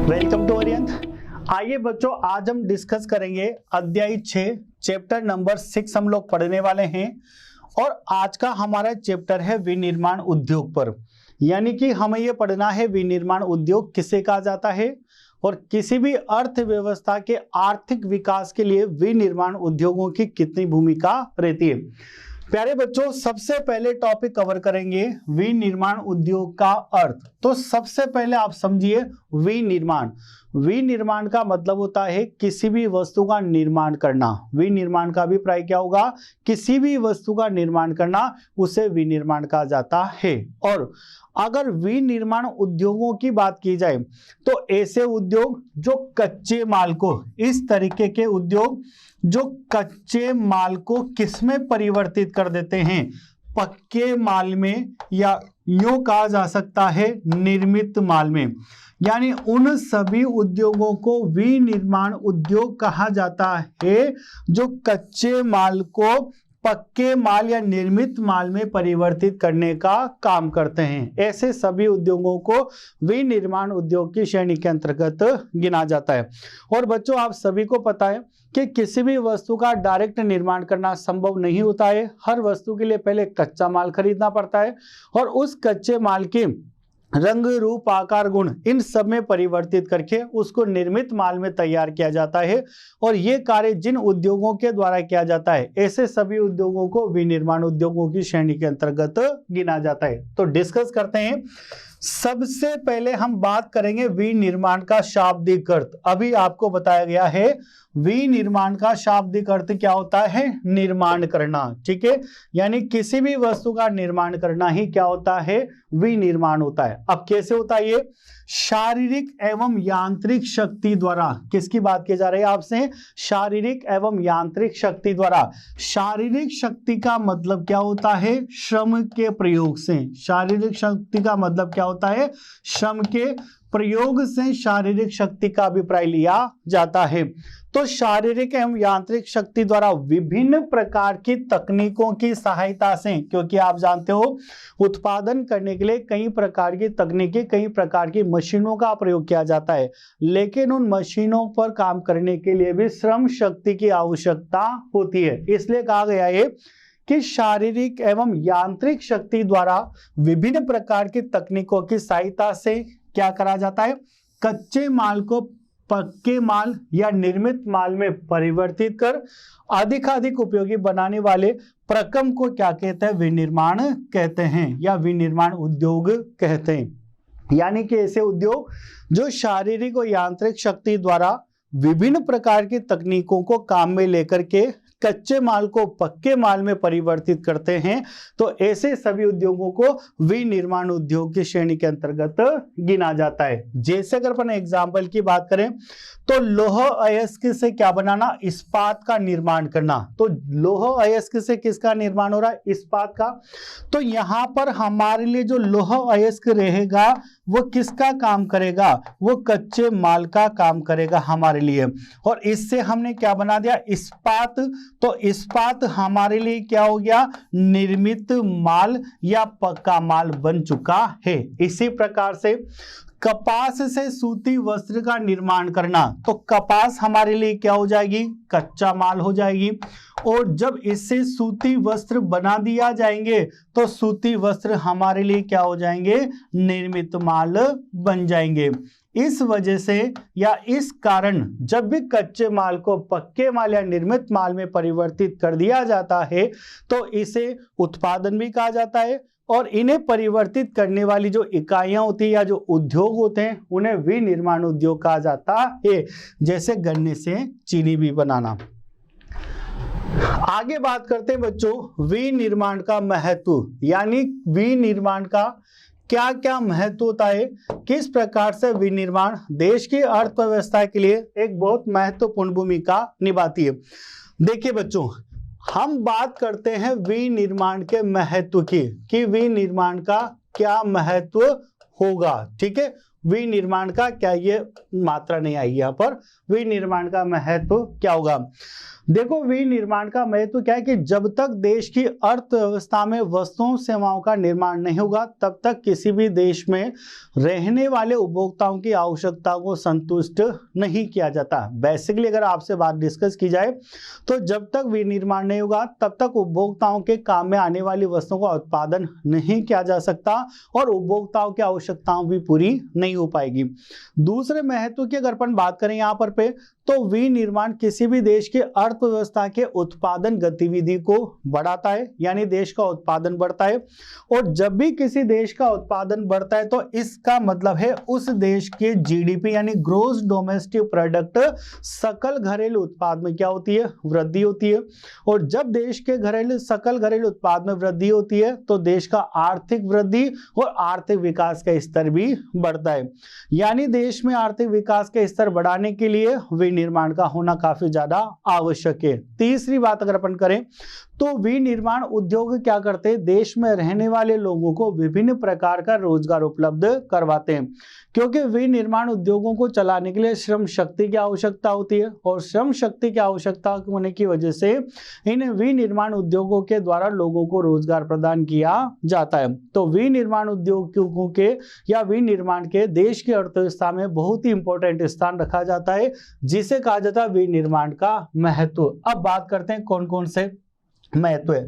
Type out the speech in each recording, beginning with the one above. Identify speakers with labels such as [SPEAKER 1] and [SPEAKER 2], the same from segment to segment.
[SPEAKER 1] Welcome to अरियंत। आइए बच्चों, आज हम डिस्कस करेंगे अध्याय 6 चैप्टर नंबर 6 हम लोग पढ़ने वाले हैं। और आज का हमारा चैप्टर है विनिर्माण उद्योग पर, यानी कि हमें यह पढ़ना है विनिर्माण उद्योग किसे कहा जाता है और किसी भी अर्थव्यवस्था के आर्थिक विकास के लिए विनिर्माण उद्योगों की कितनी भूमिका रहती है। प्यारे बच्चों, सबसे पहले टॉपिक कवर करेंगे विनिर्माण उद्योग का अर्थ। तो सबसे पहले आप समझिए विनिर्माण। विनिर्माण का मतलब होता है किसी भी वस्तु का निर्माण करना। विनिर्माण का अभिप्राय क्या होगा? किसी भी वस्तु का निर्माण करना, उसे विनिर्माण कहा जाता है। और अगर विनिर्माण उद्योगों की बात की जाए तो ऐसे उद्योग जो कच्चे माल को, इस तरीके के उद्योग जो कच्चे माल को किसमें परिवर्तित कर देते हैं? पक्के माल में, या यूं कहा जा सकता है निर्मित माल में। यानी उन सभी उद्योगों को विनिर्माण उद्योग कहा जाता है जो कच्चे माल को पक्के माल या निर्मित माल में परिवर्तित करने का काम करते हैं। ऐसे सभी उद्योगों को विनिर्माण उद्योग की श्रेणी के अंतर्गत गिना जाता है। और बच्चों, आप सभी को पता है कि किसी भी वस्तु का डायरेक्ट निर्माण करना संभव नहीं होता है। हर वस्तु के लिए पहले कच्चा माल खरीदना पड़ता है और उस कच्चे माल के रंग, रूप, आकार, गुण, इन सब में परिवर्तित करके उसको निर्मित माल में तैयार किया जाता है। और ये कार्य जिन उद्योगों के द्वारा किया जाता है, ऐसे सभी उद्योगों को विनिर्माण उद्योगों की श्रेणी के अंतर्गत गिना जाता है। तो डिस्कस करते हैं। सबसे पहले हम बात करेंगे विनिर्माण का शाब्दिक अर्थ। अभी आपको बताया गया है विनिर्माण का शाब्दिक अर्थ क्या होता है? निर्माण करना। ठीक है, यानी किसी भी वस्तु का निर्माण करना ही क्या होता है? विनिर्माण होता है। अब कैसे होता है ये? शारीरिक एवं यांत्रिक शक्ति द्वारा। किसकी बात की जा रही है आपसे? शारीरिक एवं यांत्रिक शक्ति द्वारा। शारीरिक शक्ति का मतलब क्या होता है? श्रम के प्रयोग से। शारीरिक शक्ति का मतलब क्या होता है? श्रम के प्रयोग से शारीरिक शक्ति का अभिप्राय लिया जाता है। तो शारीरिक एवं यांत्रिक शक्ति द्वारा विभिन्न प्रकार की तकनीकों की सहायता से, क्योंकि आप जानते हो उत्पादन करने के लिए कई प्रकार की तकनीकी, कई प्रकार की मशीनों का प्रयोग किया जाता है, लेकिन उन मशीनों पर काम करने के लिए भी श्रम शक्ति की आवश्यकता होती है। इसलिए कहा गया है कि शारीरिक एवं यांत्रिक शक्ति द्वारा विभिन्न प्रकार की तकनीकों की सहायता से क्या करा जाता है? कच्चे माल को पक्के माल या निर्मित माल में परिवर्तित कर अधिकाधिक उपयोगी बनाने वाले प्रक्रम को क्या कहते हैं? विनिर्माण कहते हैं या विनिर्माण उद्योग कहते हैं। यानी कि ऐसे उद्योग जो शारीरिक और यांत्रिक शक्ति द्वारा विभिन्न प्रकार की तकनीकों को काम में लेकर के कच्चे माल को पक्के माल में परिवर्तित करते हैं, तो ऐसे सभी उद्योगों को विनिर्माण उद्योग की श्रेणी के अंतर्गत गिना जाता है। जैसे अगर अपन एग्जाम्पल की बात करें तो लौह अयस्क से क्या बनाना? इस्पात का निर्माण करना। तो लौह अयस्क से किसका निर्माण हो रहा है? इस्पात का। तो यहां पर हमारे लिए जो लौह अयस्क रहेगा वो किसका काम करेगा? वो कच्चे माल का काम करेगा हमारे लिए। और इससे हमने क्या बना दिया? इस्पात। तो इस्पात हमारे लिए क्या हो गया? निर्मित माल या पक्का माल बन चुका है। इसी प्रकार से कपास से सूती वस्त्र का निर्माण करना, तो कपास हमारे लिए क्या हो जाएगी? कच्चा माल हो जाएगी। और जब इससे सूती वस्त्र बना दिया जाएंगे तो सूती वस्त्र हमारे लिए क्या हो जाएंगे? निर्मित माल बन जाएंगे। इस वजह से या इस कारण जब भी कच्चे माल को पक्के माल या निर्मित माल में परिवर्तित कर दिया जाता है तो इसे उत्पादन भी कहा जाता है। और इन्हें परिवर्तित करने वाली जो इकाइयां होती है या जो उद्योग होते हैं उन्हें विनिर्माण उद्योग कहा जाता है। जैसे गन्ने से चीनी भी बनाना। आगे बात करते हैं बच्चों विनिर्माण का महत्व, यानी विनिर्माण का क्या क्या महत्व होता है, किस प्रकार से विनिर्माण देश की अर्थव्यवस्था के लिए एक बहुत महत्वपूर्ण भूमिका निभाती है। देखिए बच्चों, हम बात करते हैं विनिर्माण के महत्व की, कि विनिर्माण का क्या महत्व होगा। ठीक है, विनिर्माण का क्या, ये मात्रा नहीं आई यहाँ पर, विनिर्माण का महत्व क्या होगा। देखो विनिर्माण का महत्व क्या है कि जब तक देश की अर्थव्यवस्था में वस्तुओं सेवाओं का निर्माण नहीं होगा तब तक किसी भी देश में रहने वाले उपभोक्ताओं की आवश्यकताओं को संतुष्ट नहीं किया जाता। बेसिकली अगर आपसे बात डिस्कस की जाए तो जब तक विनिर्माण नहीं होगा तब तक उपभोक्ताओं के काम में आने वाली वस्तुओं का उत्पादन नहीं किया जा सकता और उपभोक्ताओं की आवश्यकताओं भी पूरी नहीं हो पाएगी। दूसरे महत्व की अगर अपन बात करें यहाँ पर तो विनिर्माण किसी भी देश के अर्थव्यवस्था के उत्पादन गतिविधि को बढ़ाता है, यानी देश का उत्पादन बढ़ता है। और जब भी किसी देश का उत्पादन बढ़ता है तो इसका मतलब है उस देश के जीडीपी यानी ग्रोस डोमेस्टिक प्रोडक्ट, सकल घरेलू उत्पाद में क्या होती है, वृद्धि होती है। और जब देश के सकल घरेलू उत्पाद में वृद्धि होती है तो देश का आर्थिक वृद्धि और आर्थिक विकास का स्तर भी बढ़ता है। यानी देश में आर्थिक विकास का स्तर बढ़ाने के लिए विनिर्माण का होना काफी ज्यादा आवश्यक है। तीसरी बात अगर अपन करें तो विनिर्माण उद्योग क्या करते हैं, देश में रहने वाले लोगों को विभिन्न प्रकार का रोजगार उपलब्ध करवाते हैं, क्योंकि विनिर्माण उद्योगों को चलाने के लिए श्रम शक्ति की आवश्यकता होती है और श्रम शक्ति की आवश्यकता होने की वजह से इन विनिर्माण उद्योगों के द्वारा लोगों को रोजगार प्रदान किया जाता है। तो विनिर्माण उद्योगों के या विनिर्माण के देश की अर्थव्यवस्था में बहुत ही इंपॉर्टेंट स्थान रखा जाता है, जिसे कहा जाता है विनिर्माण का महत्व। अब बात करते हैं कौन कौन से महत्व है।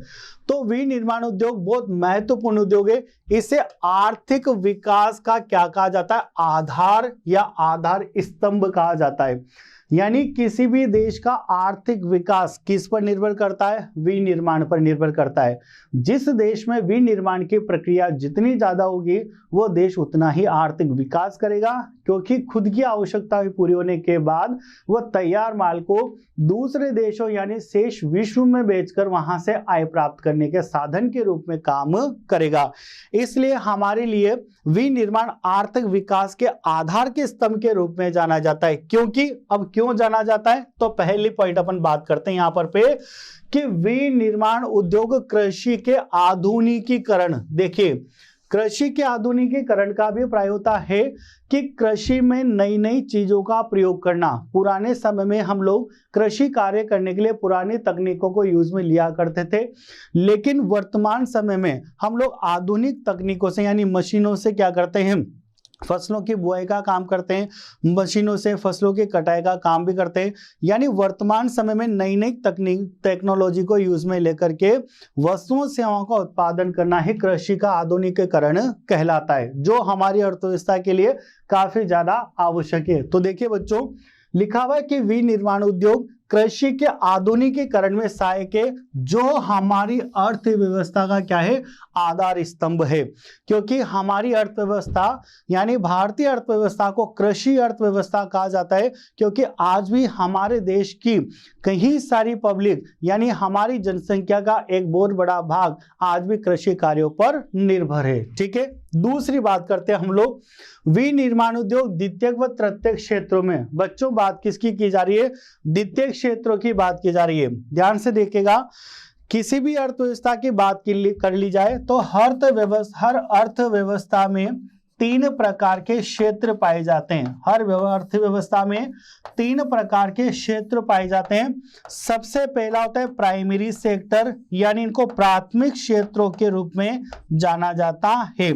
[SPEAKER 1] तो विनिर्माण उद्योग बहुत महत्वपूर्ण उद्योग है। इसे आर्थिक विकास का क्या कहा जाता है, आधार या आधार स्तंभ कहा जाता है। यानी किसी भी देश का आर्थिक विकास किस पर निर्भर करता है, विनिर्माण पर निर्भर करता है। जिस देश में विनिर्माण की प्रक्रिया जितनी ज्यादा होगी वो देश उतना ही आर्थिक विकास करेगा, क्योंकि खुद की आवश्यकताएं पूरी होने के बाद वह तैयार माल को दूसरे देशों यानी शेष विश्व में बेचकर वहां से आय प्राप्त करने के साधन के रूप में काम करेगा। इसलिए हमारे लिए विनिर्माण आर्थिक विकास के आधार के स्तंभ के रूप में जाना जाता है। क्योंकि अब क्यों जाना जाता है, तो पहली पॉइंट अपन बात करते हैं यहाँ पर कि विनिर्माण उद्योग कृषि के आधुनिकीकरण। देखिए कृषि के आधुनिकीकरण का भी अभिप्राय होता है कि कृषि में नई नई चीजों का प्रयोग करना। पुराने समय में हम लोग कृषि कार्य करने के लिए पुरानी तकनीकों को यूज में लिया करते थे, लेकिन वर्तमान समय में हम लोग आधुनिक तकनीकों से यानी मशीनों से क्या करते हैं, फसलों की बुआई का काम करते हैं, मशीनों से फसलों की कटाई का काम भी करते हैं। यानी वर्तमान समय में नई नई टेक्नोलॉजी को यूज में लेकर के वस्तुओं सेवाओं का उत्पादन करना ही कृषि का आधुनिकीकरण कहलाता है, जो हमारी अर्थव्यवस्था के लिए काफी ज्यादा आवश्यक है। तो देखिए बच्चों, लिखा हुआ है कि विनिर्माण उद्योग कृषि के आधुनिकीकरण में सहायक है, जो हमारी अर्थव्यवस्था का क्या है, आधार स्तंभ है। क्योंकि हमारी अर्थव्यवस्था यानी भारतीय अर्थव्यवस्था को कृषि अर्थव्यवस्था कहा जाता है, क्योंकि आज भी हमारे देश की कई सारी पब्लिक यानी हमारी जनसंख्या का एक बहुत बड़ा भाग आज भी कृषि कार्यों पर निर्भर है। ठीक है, दूसरी बात करते हैं हम लोग विनिर्माण उद्योग द्वितीयक व तृतीयक क्षेत्रों में। बच्चों बात किसकी की जा रही है, द्वितीयक क्षेत्रों की बात की जा रही है। ध्यान से देखिएगा, किसी भी अर्थव्यवस्था की बात कर ली जाए तो हर अर्थव्यवस्था में तीन प्रकार के क्षेत्र पाए जाते हैं। हर अर्थव्यवस्था में तीन प्रकार के क्षेत्र पाए जाते हैं। सबसे पहला होता है प्राइमरी सेक्टर, यानी इनको प्राथमिक क्षेत्रों के रूप में जाना जाता है।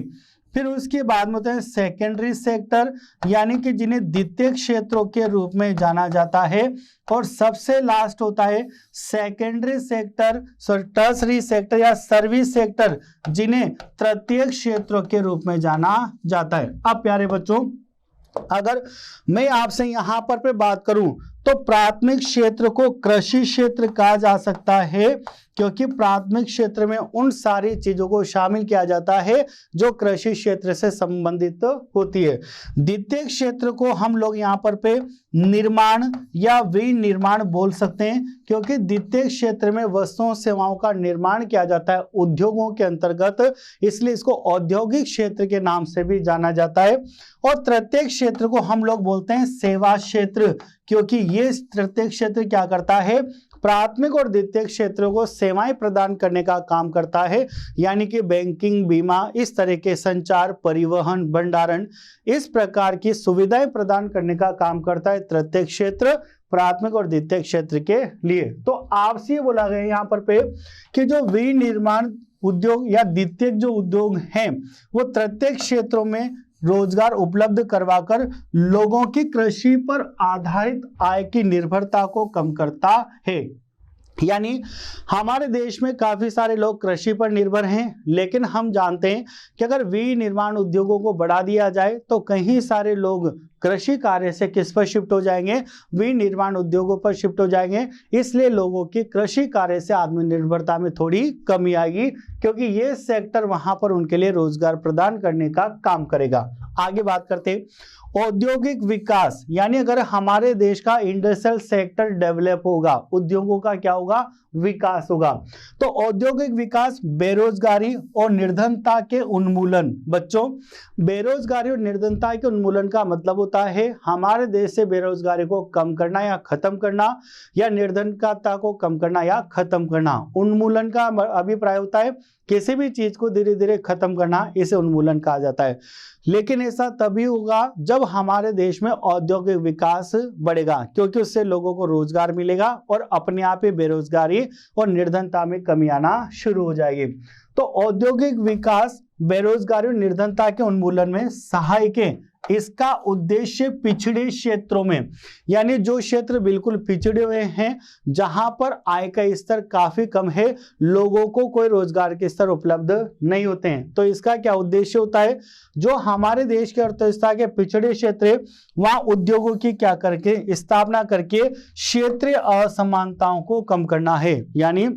[SPEAKER 1] फिर उसके बाद में होता है सेकेंडरी सेक्टर, यानी कि जिन्हें द्वितीयक क्षेत्रों के रूप में जाना जाता है। और सबसे लास्ट होता है सेकेंडरी सेक्टर, टर्सरी सेक्टर या सर्विस सेक्टर, जिन्हें तृतीयक क्षेत्रों के रूप में जाना जाता है। अब प्यारे बच्चों, अगर मैं आपसे यहां पर बात करूं तो प्राथमिक क्षेत्र को कृषि क्षेत्र कहा जा सकता है, क्योंकि प्राथमिक क्षेत्र में उन सारी चीजों को शामिल किया जाता है जो कृषि क्षेत्र से संबंधित होती है। द्वितीय क्षेत्र को हम लोग यहाँ पर निर्माण या विनिर्माण बोल सकते हैं, क्योंकि द्वितीय क्षेत्र में वस्तुओं सेवाओं का निर्माण किया जाता है उद्योगों के अंतर्गत, इसलिए इसको औद्योगिक क्षेत्र के नाम से भी जाना जाता है। और तृतीय क्षेत्र को हम लोग बोलते हैं सेवा क्षेत्र, क्योंकि ये तृतीय क्षेत्र क्या करता है, प्राथमिक और द्वितीयक क्षेत्रों को सेवाएं प्रदान करने का काम करता है, यानी कि बैंकिंग, बीमा, इस तरह के संचार, परिवहन, भंडारण, इस प्रकार की सुविधाएं प्रदान करने का काम करता है तृतीयक क्षेत्र प्राथमिक और द्वितीयक क्षेत्र के लिए। तो आपसे बोला गया यहाँ पर पे कि जो विनिर्माण उद्योग या द्वितीयक जो उद्योग हैं वो तृतीयक क्षेत्रों में रोजगार उपलब्ध करवाकर लोगों की कृषि पर आधारित आय की निर्भरता को कम करता है। यानी हमारे देश में काफी सारे लोग कृषि पर निर्भर हैं, लेकिन हम जानते हैं कि अगर विनिर्माण उद्योगों को बढ़ा दिया जाए तो कई सारे लोग कृषि कार्य से किस पर शिफ्ट हो जाएंगे, विनिर्माण उद्योगों पर शिफ्ट हो जाएंगे। इसलिए लोगों की कृषि कार्य से आत्मनिर्भरता में थोड़ी कमी आएगी, क्योंकि ये सेक्टर वहां पर उनके लिए रोजगार प्रदान करने का काम करेगा। आगे बात करते हैं औद्योगिक विकास, यानी अगर हमारे देश का इंडस्ट्रियल सेक्टर डेवलप होगा, उद्योगों का क्या होगा, विकास होगा। तो औद्योगिक विकास बेरोजगारी और निर्धनता के उन्मूलन। बच्चों, बेरोजगारी और निर्धनता के उन्मूलन का मतलब होता है हमारे देश से बेरोजगारी को कम करना या खत्म करना, या निर्धनता को कम करना या खत्म करना। उन्मूलन का अभिप्राय होता है किसी भी चीज को धीरे धीरे खत्म करना, इसे उन्मूलन कहा जाता है। लेकिन ऐसा तभी होगा जब हमारे देश में औद्योगिक विकास बढ़ेगा, क्योंकि उससे लोगों को रोजगार मिलेगा और अपने आप ही बेरोजगारी और निर्धनता में कमी आना शुरू हो जाएगी। तो औद्योगिक विकास बेरोजगारी और निर्धनता के उन्मूलन में सहायक है। इसका उद्देश्य पिछड़े क्षेत्रों में, यानी जो क्षेत्र बिल्कुल पिछड़े हुए हैं, जहां पर आय का स्तर काफी कम है, लोगों को कोई रोजगार के स्तर उपलब्ध नहीं होते हैं, तो इसका क्या उद्देश्य होता है, जो हमारे देश के अर्थव्यवस्था के पिछड़े क्षेत्र है वहां उद्योगों की क्या करके स्थापना करके क्षेत्रीय असमानताओं को कम करना है। यानी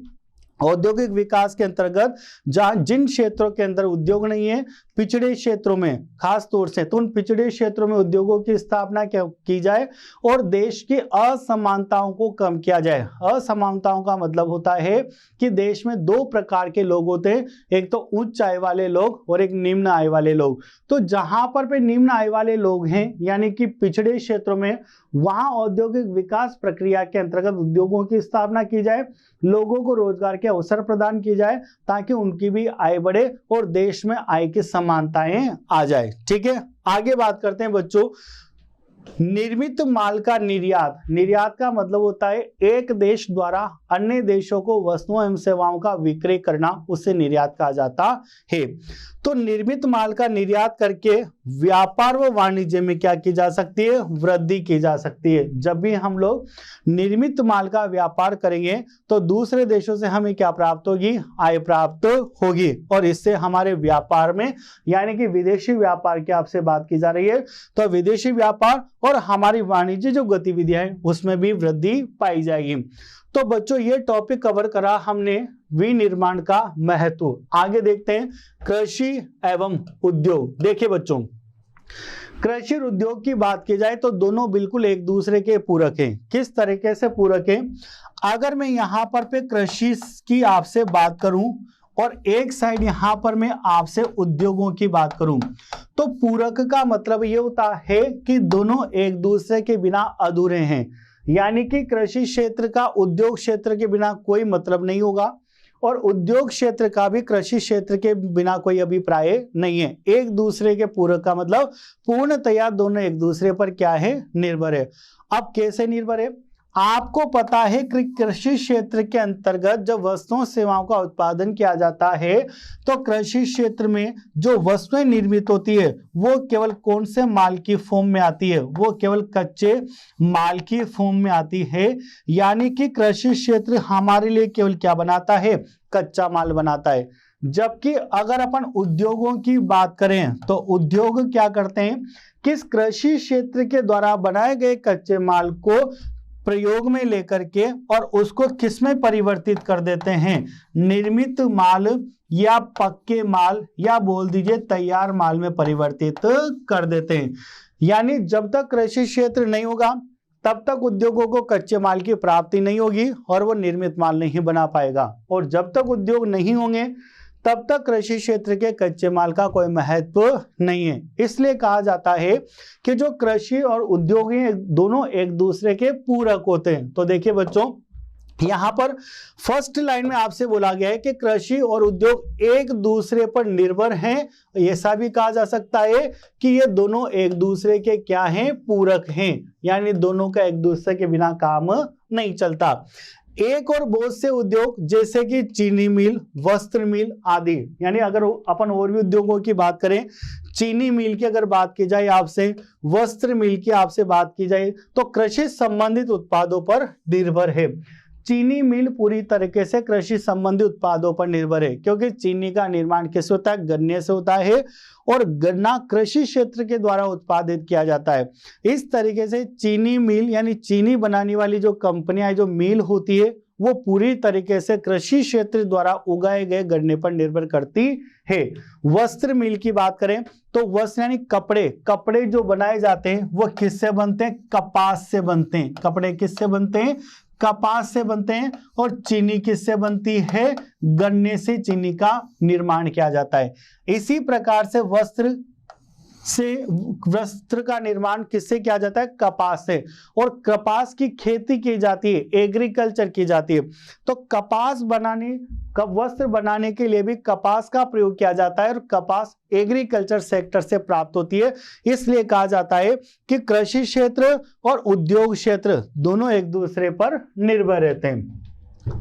[SPEAKER 1] औद्योगिक विकास के अंतर्गत जहां जिन क्षेत्रों के अंदर उद्योग नहीं है, पिछड़े क्षेत्रों में खास तौर से, तो उन पिछड़े क्षेत्रों में उद्योगों की स्थापना की जाए और देश की असमानताओं को कम किया जाए। असमानताओं का मतलब होता है कि देश में दो प्रकार के लोग होते हैं, एक तो उच्च आय वाले लोग और एक निम्न आय वाले लोग। तो जहां पर निम्न आय वाले लोग हैं, यानी कि पिछड़े क्षेत्रों में, वहां औद्योगिक विकास प्रक्रिया के अंतर्गत उद्योगों की स्थापना की जाए, लोगों को रोजगार के अवसर प्रदान किए जाए ताकि उनकी भी आय बढ़े और देश में आय की समानताएं आ जाए। ठीक है, आगे बात करते हैं बच्चों निर्मित माल का निर्यात। निर्यात का मतलब होता है एक देश द्वारा अन्य देशों को वस्तुओं एवं सेवाओं का विक्रय करना, उसे निर्यात कहा जाता है। तो निर्मित माल का निर्यात करके व्यापार व वाणिज्य में क्या की जा सकती है, वृद्धि की जा सकती है। जब भी हम लोग निर्मित माल का व्यापार करेंगे तो दूसरे देशों से हमें क्या प्राप्त होगी, आय प्राप्त होगी, और इससे हमारे व्यापार में, यानी कि विदेशी व्यापार की आपसे बात की जा रही है, तो विदेशी व्यापार और हमारी वाणिज्य जो गतिविधियां हैं उसमें भी वृद्धि पाई जाएगी। तो बच्चों ये टॉपिक कवर करा हमने विनिर्माण का महत्व। आगे देखते हैं कृषि एवं उद्योग। देखिए बच्चों, कृषि और उद्योग की बात की जाए तो दोनों बिल्कुल एक दूसरे के पूरक हैं। किस तरीके से पूरक हैं, अगर मैं यहाँ पर पे कृषि की आपसे बात करूं और एक साइड यहां पर मैं आपसे उद्योगों की बात करूं, तो पूरक का मतलब ये होता है कि दोनों एक दूसरे के बिना अधूरे हैं। यानी कि कृषि क्षेत्र का उद्योग क्षेत्र के बिना कोई मतलब नहीं होगा और उद्योग क्षेत्र का भी कृषि क्षेत्र के बिना कोई अभिप्राय नहीं है। एक दूसरे के पूरक का मतलब पूर्णतया दोनों एक दूसरे पर क्या है, निर्भर है। अब कैसे निर्भर है, आपको पता है कि कृषि क्षेत्र के अंतर्गत जब वस्तुओं सेवाओं का उत्पादन किया जाता है तो कृषि क्षेत्र में जो वस्तुएं निर्मित होती है वो केवल कौन से माल की फॉर्म में आती है, वो केवल कच्चे माल की फॉर्म में आती है। यानी कि कृषि क्षेत्र हमारे लिए केवल क्या बनाता है, कच्चा माल बनाता है। जबकि अगर अपन उद्योगों की बात करें तो उद्योग क्या करते हैं, किस कृषि क्षेत्र के द्वारा बनाए गए कच्चे माल को प्रयोग में लेकर के और उसको किस में परिवर्तित कर देते हैं, निर्मित माल या पक्के माल या बोल दीजिए तैयार माल में परिवर्तित कर देते हैं। यानी जब तक कृषि क्षेत्र नहीं होगा तब तक उद्योगों को कच्चे माल की प्राप्ति नहीं होगी और वो निर्मित माल नहीं बना पाएगा, और जब तक उद्योग नहीं होंगे तब तक कृषि क्षेत्र के कच्चे माल का कोई महत्व नहीं है। इसलिए कहा जाता है कि जो कृषि और उद्योग हैं दोनों एक दूसरे के पूरक होते हैं। तो देखिए बच्चों, यहां पर फर्स्ट लाइन में आपसे बोला गया है कि कृषि और उद्योग एक दूसरे पर निर्भर हैं। ऐसा भी कहा जा सकता है कि ये दोनों एक दूसरे के क्या हैं, पूरक हैं, यानी दोनों का एक दूसरे के बिना काम नहीं चलता। एक और बहुत से उद्योग जैसे कि चीनी मिल, वस्त्र मिल आदि, यानी अगर अपन और भी उद्योगों की बात करें, चीनी मिल की अगर बात की जाए आपसे, वस्त्र मिल की आपसे बात की जाए, तो कृषि संबंधित उत्पादों पर निर्भर है। चीनी मिल पूरी तरीके से कृषि संबंधी उत्पादों पर निर्भर है, क्योंकि चीनी का निर्माण किससे होता है, गन्ने से होता है, और गन्ना कृषि क्षेत्र के द्वारा उत्पादित किया जाता है। इस तरीके से चीनी मिल यानी चीनी बनाने वाली जो कंपनियां, जो मिल होती है, वो पूरी तरीके से कृषि क्षेत्र द्वारा उगाए गए गन्ने पर निर्भर करती है। वस्त्र मिल की बात करें तो वस्त्र यानी कपड़े, कपड़े जो बनाए जाते हैं वो किससे बनते हैं, कपास से बनते हैं। कपड़े किससे बनते हैं, कपास से बनते हैं। और चीनी किससे बनती है, गन्ने से चीनी का निर्माण किया जाता है। इसी प्रकार से वस्त्र का निर्माण किससे किया जाता है, कपास से, और कपास की खेती की जाती है, एग्रीकल्चर की जाती है। तो वस्त्र बनाने के लिए भी कपास का प्रयोग किया जाता है, और कपास एग्रीकल्चर सेक्टर से प्राप्त होती है। इसलिए कहा जाता है कि कृषि क्षेत्र और उद्योग क्षेत्र दोनों एक दूसरे पर निर्भर रहते हैं।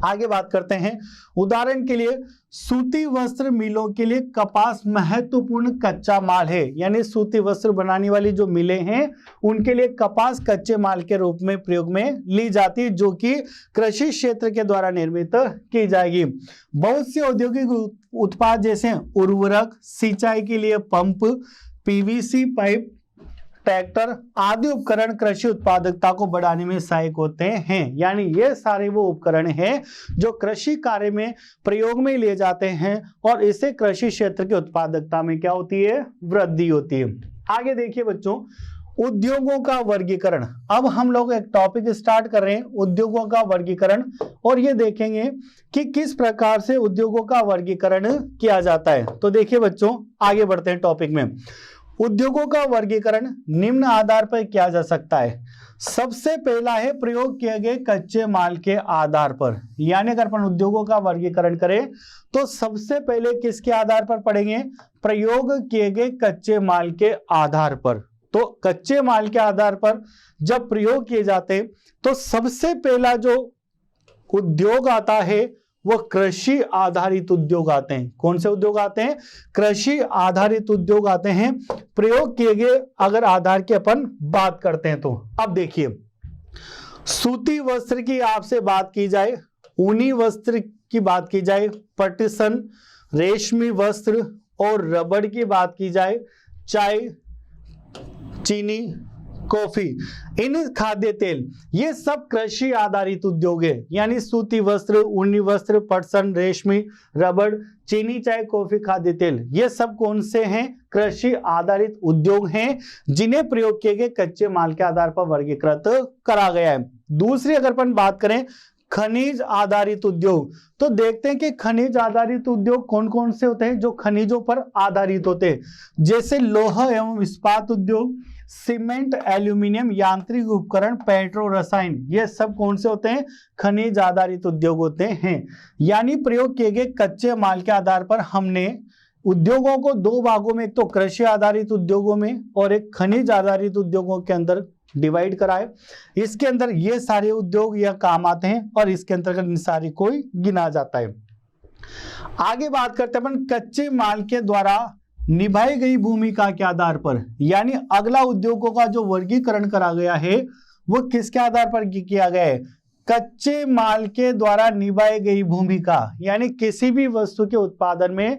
[SPEAKER 1] आगे बात करते हैं, उदाहरण के लिए सूती वस्त्र मिलों के लिए कपास महत्वपूर्ण कच्चा माल है, यानी सूती वस्त्र बनाने वाली जो मिलें हैं उनके लिए कपास कच्चे माल के रूप में प्रयोग में ली जाती है, जो कि कृषि क्षेत्र के द्वारा निर्मित की जाएगी। बहुत से औद्योगिक उत्पाद जैसे उर्वरक, सिंचाई के लिए पंप, पीवीसी पाइप, ट्रैक्टर आदि उपकरण कृषि उत्पादकता को बढ़ाने में सहायक होते हैं। यानी ये सारे वो उपकरण हैं जो कृषि कार्य में प्रयोग में लिए जाते हैं, और इससे कृषि क्षेत्र की उत्पादकता में क्या होती है, वृद्धि होती है। आगे देखिए बच्चों, उद्योगों का वर्गीकरण। अब हम लोग एक टॉपिक स्टार्ट कर रहे हैं, उद्योगों का वर्गीकरण, और ये देखेंगे कि किस प्रकार से उद्योगों का वर्गीकरण किया जाता है। तो देखिए बच्चों, आगे बढ़ते हैं टॉपिक में। उद्योगों का वर्गीकरण निम्न आधार पर किया जा सकता है। सबसे पहला है प्रयोग किए गए कच्चे माल के आधार पर, यानी अगर अपन उद्योगों का वर्गीकरण करें तो सबसे पहले किसके आधार पर पढ़ेंगे, प्रयोग किए गए कच्चे माल के आधार पर। तो कच्चे माल के आधार पर जब प्रयोग किए जाते तो सबसे पहला जो उद्योग आता है वो कृषि आधारित उद्योग आते हैं। कौन से उद्योग आते हैं, कृषि आधारित उद्योग आते हैं। प्रयोग किए गए अगर आधार की अपन बात करते हैं तो अब देखिए, सूती वस्त्र की आपसे बात की जाए, ऊनी वस्त्र की बात की जाए, पटसन, रेशमी वस्त्र और रबड़ की बात की जाए, चाय, चीनी, कॉफी, इन खाद्य तेल, ये सब कृषि आधारित उद्योग है। यानी सूती वस्त्र, ऊनी वस्त्र, पटसन, रेशमी, रबड़, चीनी, चाय, कॉफी, खाद्य तेल, ये सब कौन से हैं, कृषि आधारित उद्योग हैं, जिन्हें प्रयोग किए गए कच्चे माल के आधार पर वर्गीकृत करा गया है। दूसरी अगर अपन बात करें खनिज आधारित उद्योग, तो देखते हैं कि खनिज आधारित उद्योग कौन कौन से होते हैं, जो खनिजों पर आधारित होते हैं, जैसे लोहा एवं इस्पात उद्योग, सीमेंट, एल्यूमिनियम, यांत्रिक उपकरण, पेट्रो रसायन, ये सब कौन से होते हैं, खनिज आधारित उद्योग होते हैं। यानी प्रयोग किए गए कच्चे माल के आधार पर हमने उद्योगों को दो भागों में, एक तो कृषि आधारित उद्योगों में और एक खनिज आधारित उद्योगों के अंदर डिवाइड कराए। इसके अंदर ये सारे उद्योग या काम आते हैं और इसके अंतर्गत सारी कोई गिना जाता है। आगे बात करते हैं अपन कच्चे माल के द्वारा निभाई गई भूमिका के आधार पर, यानी अगला उद्योगों का जो वर्गीकरण करा गया है वो किसके आधार पर किया गया है, कच्चे माल के द्वारा निभाई गई भूमिका, यानी किसी भी वस्तु के उत्पादन में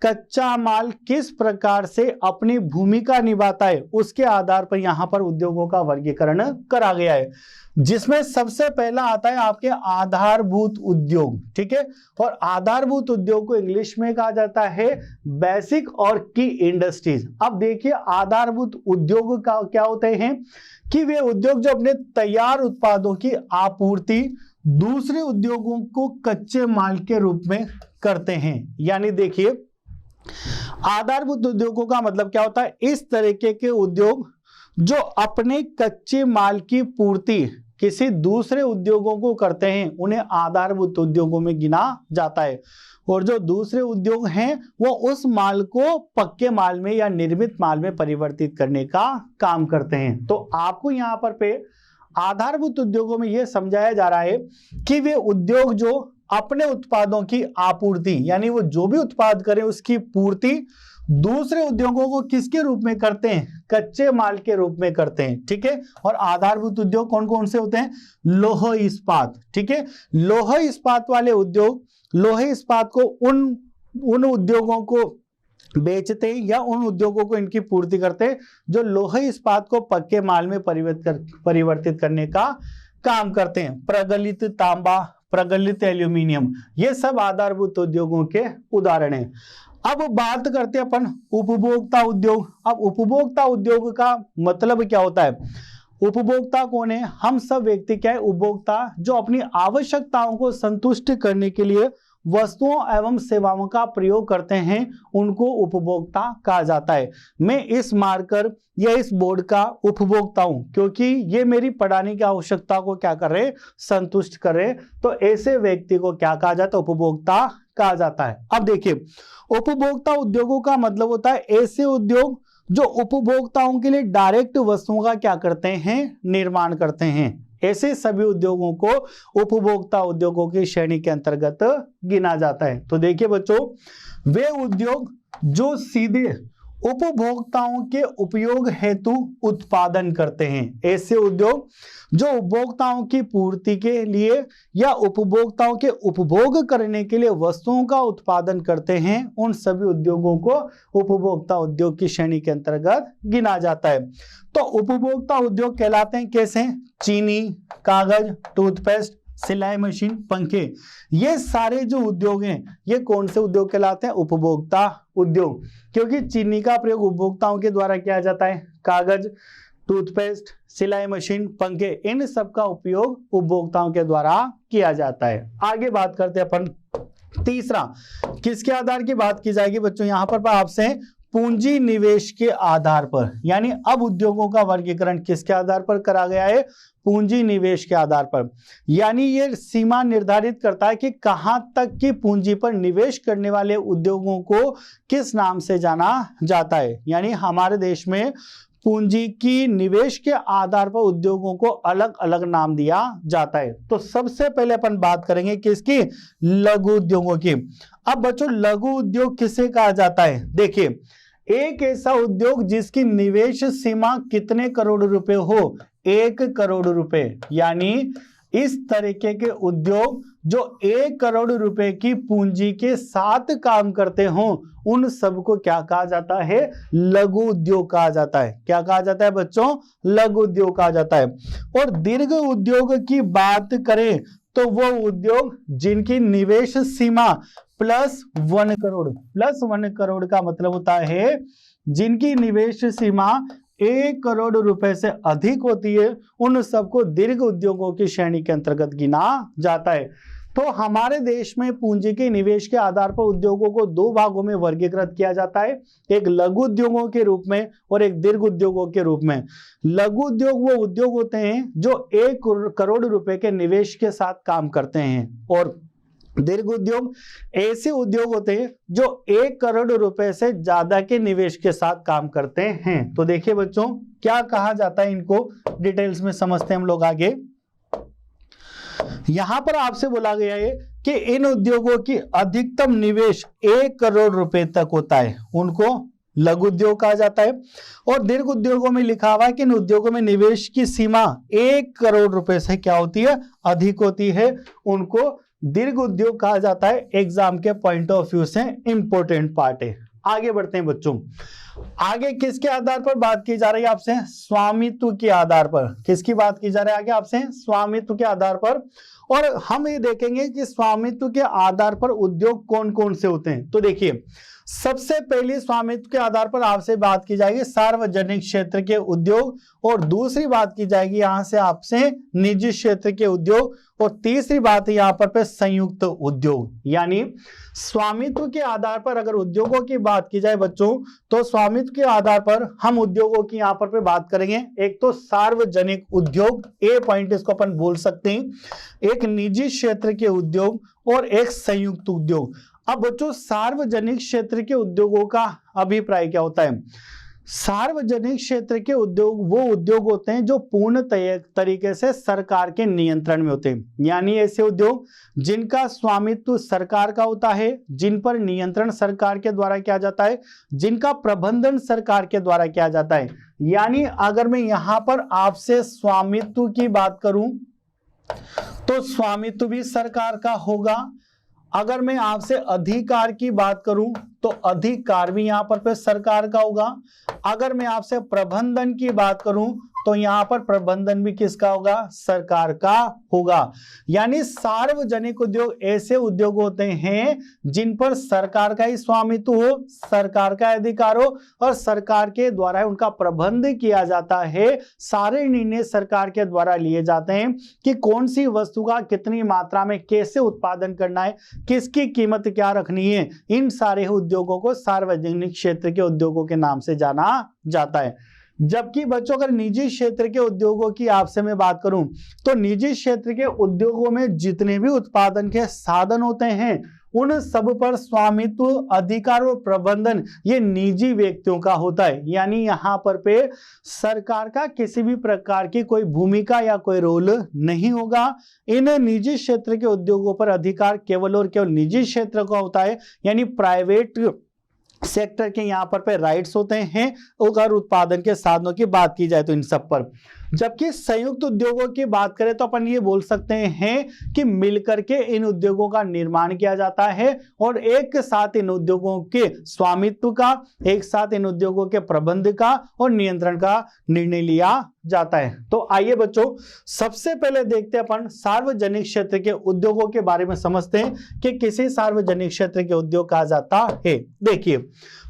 [SPEAKER 1] कच्चा माल किस प्रकार से अपनी भूमिका निभाता है उसके आधार पर यहां पर उद्योगों का वर्गीकरण करा गया है, जिसमें सबसे पहला आता है आपके आधारभूत उद्योग। ठीक है, और आधारभूत उद्योग को इंग्लिश में कहा जाता है बेसिक और की इंडस्ट्रीज। अब देखिए आधारभूत उद्योग का क्या होते हैं कि वे उद्योग जो अपने तैयार उत्पादों की आपूर्ति दूसरे उद्योगों को कच्चे माल के रूप में करते हैं। यानी देखिए आधारभूत उद्योगों का मतलब क्या होता है, इस तरीके के उद्योग जो अपने कच्चे माल की पूर्ति किसी दूसरे उद्योगों को करते हैं उन्हें आधारभूत उद्योगों में गिना जाता है। और जो दूसरे उद्योग हैं वो उस माल को पक्के माल में या निर्मित माल में परिवर्तित करने का काम करते हैं। तो आपको यहाँ पर पे आधारभूत उद्योगों में यह समझाया जा रहा है कि वे उद्योग जो अपने उत्पादों की आपूर्ति यानी वो जो भी उत्पाद करें उसकी पूर्ति दूसरे उद्योगों को किसके रूप में करते हैं, कच्चे माल के रूप में करते हैं। ठीक है, और आधारभूत उद्योग कौन कौन से होते हैं, लौह इस्पात। ठीक है, लौह इस्पात वाले उद्योग लोहे इस्पात को उन उद्योगों को बेचते हैं या उन उद्योगों को इनकी पूर्ति करते हैं जो लोहे इस्पात को पक्के माल में परिवर्तित करने का काम करते हैं। प्रगलित तांबा, प्रगलित एल्यूमिनियम, ये सब आधारभूत उद्योगों के उदाहरण हैं। अब बात करते हैं अपन उपभोक्ता उद्योग। अब उपभोक्ता उद्योग का मतलब क्या होता है, उपभोक्ता कौन है, हम सब व्यक्ति क्या है, उपभोक्ता जो अपनी आवश्यकताओं को संतुष्ट करने के लिए वस्तुओं एवं सेवाओं का प्रयोग करते हैं उनको उपभोक्ता कहा जाता है। मैं इस मार्कर या इस बोर्ड का उपभोक्ता हूं क्योंकि ये मेरी पढ़ाने की आवश्यकता को क्या कर रहे, संतुष्ट कर रहे, तो ऐसे व्यक्ति को क्या कहा जाता है, उपभोक्ता कहा जाता है। अब देखिए उपभोक्ता उद्योगों का मतलब होता है ऐसे उद्योग जो उपभोक्ताओं के लिए डायरेक्ट वस्तुओं का क्या करते हैं, निर्माण करते हैं। ऐसे सभी उद्योगों को उपभोक्ता उद्योगों की श्रेणी के अंतर्गत गिना जाता है। तो देखिए बच्चों, वे उद्योग जो सीधे उपभोक्ताओं के उपयोग हेतु उत्पादन करते हैं, ऐसे उद्योग जो उपभोक्ताओं की पूर्ति के लिए या उपभोक्ताओं के उपभोग करने के लिए वस्तुओं का उत्पादन करते हैं, उन सभी उद्योगों को उपभोक्ता उद्योग की श्रेणी के अंतर्गत गिना जाता है। तो उपभोक्ता उद्योग कहलाते हैं कैसे, चीनी, कागज, टूथपेस्ट, सिलाई मशीन, पंखे, ये सारे जो उद्योग हैं ये कौन से उद्योग कहलाते हैं, उपभोक्ता उद्योग। क्योंकि चीनी का प्रयोग उपभोक्ताओं के द्वारा किया जाता है, कागज, टूथपेस्ट, सिलाई मशीन, पंखे, इन सब का उपयोग उपभोक्ताओं के द्वारा किया जाता है। आगे बात करते हैं अपन तीसरा, किसके आधार की बात की जाएगी बच्चों, यहां पर आपसे पूंजी निवेश के आधार पर, यानी अब उद्योगों का वर्गीकरण किसके आधार पर करा गया है, पूंजी निवेश के आधार पर। यानी ये सीमा निर्धारित करता है कि कहां तक की पूंजी पर निवेश करने वाले उद्योगों को किस नाम से जाना जाता है। यानी हमारे देश में पूंजी की निवेश के आधार पर उद्योगों को अलग अलग नाम दिया जाता है। तो सबसे पहले अपन बात करेंगे किसकी, लघु उद्योगों की। अब बच्चों लघु उद्योग किसे कहा जाता है, देखिए एक ऐसा उद्योग जिसकी निवेश सीमा कितने करोड़ रुपए हो, 1 करोड़ रुपए। यानी इस तरीके के उद्योग जो 1 करोड़ रुपए की पूंजी के साथ काम करते हों उन सबको क्या कहा जाता है, लघु उद्योग कहा जाता है। क्या कहा जाता है बच्चों, लघु उद्योग कहा जाता है। और दीर्घ उद्योग की बात करें तो वो उद्योग जिनकी निवेश सीमा +1 करोड़, +1 करोड़ का मतलब होता है जिनकी निवेश सीमा 1 करोड़ रुपए से अधिक होती है, उन सबको दीर्घ उद्योगों की श्रेणी के अंतर्गत गिना जाता है। तो हमारे देश में पूंजी के निवेश के आधार पर उद्योगों को 2 भागों में वर्गीकृत किया जाता है, एक लघु उद्योगों के रूप में और एक दीर्घ उद्योगों के रूप में। लघु उद्योग वो उद्योग होते हैं जो 1 करोड़ रुपए के निवेश के साथ काम करते हैं, और दीर्घ उद्योग ऐसे उद्योग होते हैं जो 1 करोड़ रुपए से ज्यादा के निवेश के साथ काम करते हैं। तो देखिए बच्चों क्या कहा जाता है, इनको डिटेल्स में समझते हैं हम लोग आगे। यहां पर आपसे बोला गया है कि इन उद्योगों की अधिकतम निवेश 1 करोड़ रुपए तक होता है, उनको लघु उद्योग कहा जाता है। और दीर्घ उद्योगों में लिखा हुआ है कि इन उद्योगों में निवेश की सीमा 1 करोड़ रुपए से क्या होती है, अधिक होती है, उनको दीर्घ उद्योग कहा जाता है। एग्जाम के पॉइंट ऑफ व्यू से इंपॉर्टेंट पार्ट है। आगे बढ़ते हैं बच्चों, आगे किसके आधार पर बात की जा रही है आपसे, स्वामित्व के आधार पर। किसकी बात की जा रही है आगे आपसे, स्वामित्व के आधार पर। और हम ये देखेंगे कि स्वामित्व के आधार पर उद्योग कौन कौन से होते हैं। तो देखिए सबसे पहले स्वामित्व के आधार पर आपसे बात की जाएगी सार्वजनिक क्षेत्र के उद्योग, और दूसरी बात की जाएगी यहां से आपसे निजी क्षेत्र के उद्योग, और तीसरी बात है यहां पर संयुक्त उद्योग। यानी स्वामित्व के आधार पर अगर उद्योगों की बात की जाए बच्चों, तो स्वामित्व के आधार पर हम उद्योगों की यहां पर बात करेंगे। एक तो सार्वजनिक उद्योग, ए पॉइंट इसको अपन बोल सकते हैं, एक निजी क्षेत्र के उद्योग और एक संयुक्त उद्योग। अब बच्चों सार्वजनिक क्षेत्र के उद्योगों का अभिप्राय क्या होता है? सार्वजनिक क्षेत्र के उद्योग वो उद्योग होते हैं जो पूर्ण तरीके से सरकार के नियंत्रण में होते हैं। यानी ऐसे उद्योग जिनका स्वामित्व सरकार का होता है, जिन पर नियंत्रण सरकार के द्वारा किया जाता है, जिनका प्रबंधन सरकार के द्वारा किया जाता है। यानी अगर मैं यहां पर आपसे स्वामित्व की बात करूं तो स्वामित्व भी सरकार का होगा। अगर मैं आपसे अधिकार की बात करूं तो अधिकार भी यहां पर सरकार का होगा। अगर मैं आपसे प्रबंधन की बात करूं तो यहां पर प्रबंधन भी किसका होगा? सरकार का होगा। यानी सार्वजनिक उद्योग ऐसे उद्योग होते हैं जिन पर सरकार का ही स्वामित्व हो, सरकार का अधिकार हो और सरकार के द्वारा उनका प्रबंध किया जाता है। सारे निर्णय सरकार के द्वारा लिए जाते हैं कि कौन सी वस्तु का कितनी मात्रा में कैसे उत्पादन करना है, किसकी कीमत क्या रखनी है। इन सारे उद्योगों को सार्वजनिक क्षेत्र के उद्योगों के नाम से जाना जाता है। जबकि बच्चों अगर निजी क्षेत्र के उद्योगों की आपसे मैं बात करूं तो निजी क्षेत्र के उद्योगों में जितने भी उत्पादन के साधन होते हैं उन सब पर स्वामित्व, अधिकार और प्रबंधन ये निजी व्यक्तियों का होता है। यानी यहाँ पर सरकार का किसी भी प्रकार की कोई भूमिका या कोई रोल नहीं होगा। इन निजी क्षेत्र के उद्योगों पर अधिकार केवल और केवल निजी क्षेत्र का होता है। यानी प्राइवेट सेक्टर के यहाँ पर राइट्स होते हैं अगर उत्पादन के साधनों की बात की जाए तो इन सब पर। जबकि संयुक्त उद्योगों की बात करें तो अपन ये बोल सकते हैं कि मिलकर के इन उद्योगों का निर्माण किया जाता है और एक साथ इन उद्योगों के स्वामित्व का, एक साथ इन उद्योगों के प्रबंध का और नियंत्रण का निर्णय लिया जाता है। तो आइए बच्चों सबसे पहले देखते हैं अपन सार्वजनिक क्षेत्र के उद्योगों के बारे में समझते हैं कि किसी सार्वजनिक क्षेत्र के उद्योग कहा जाता है। देखिए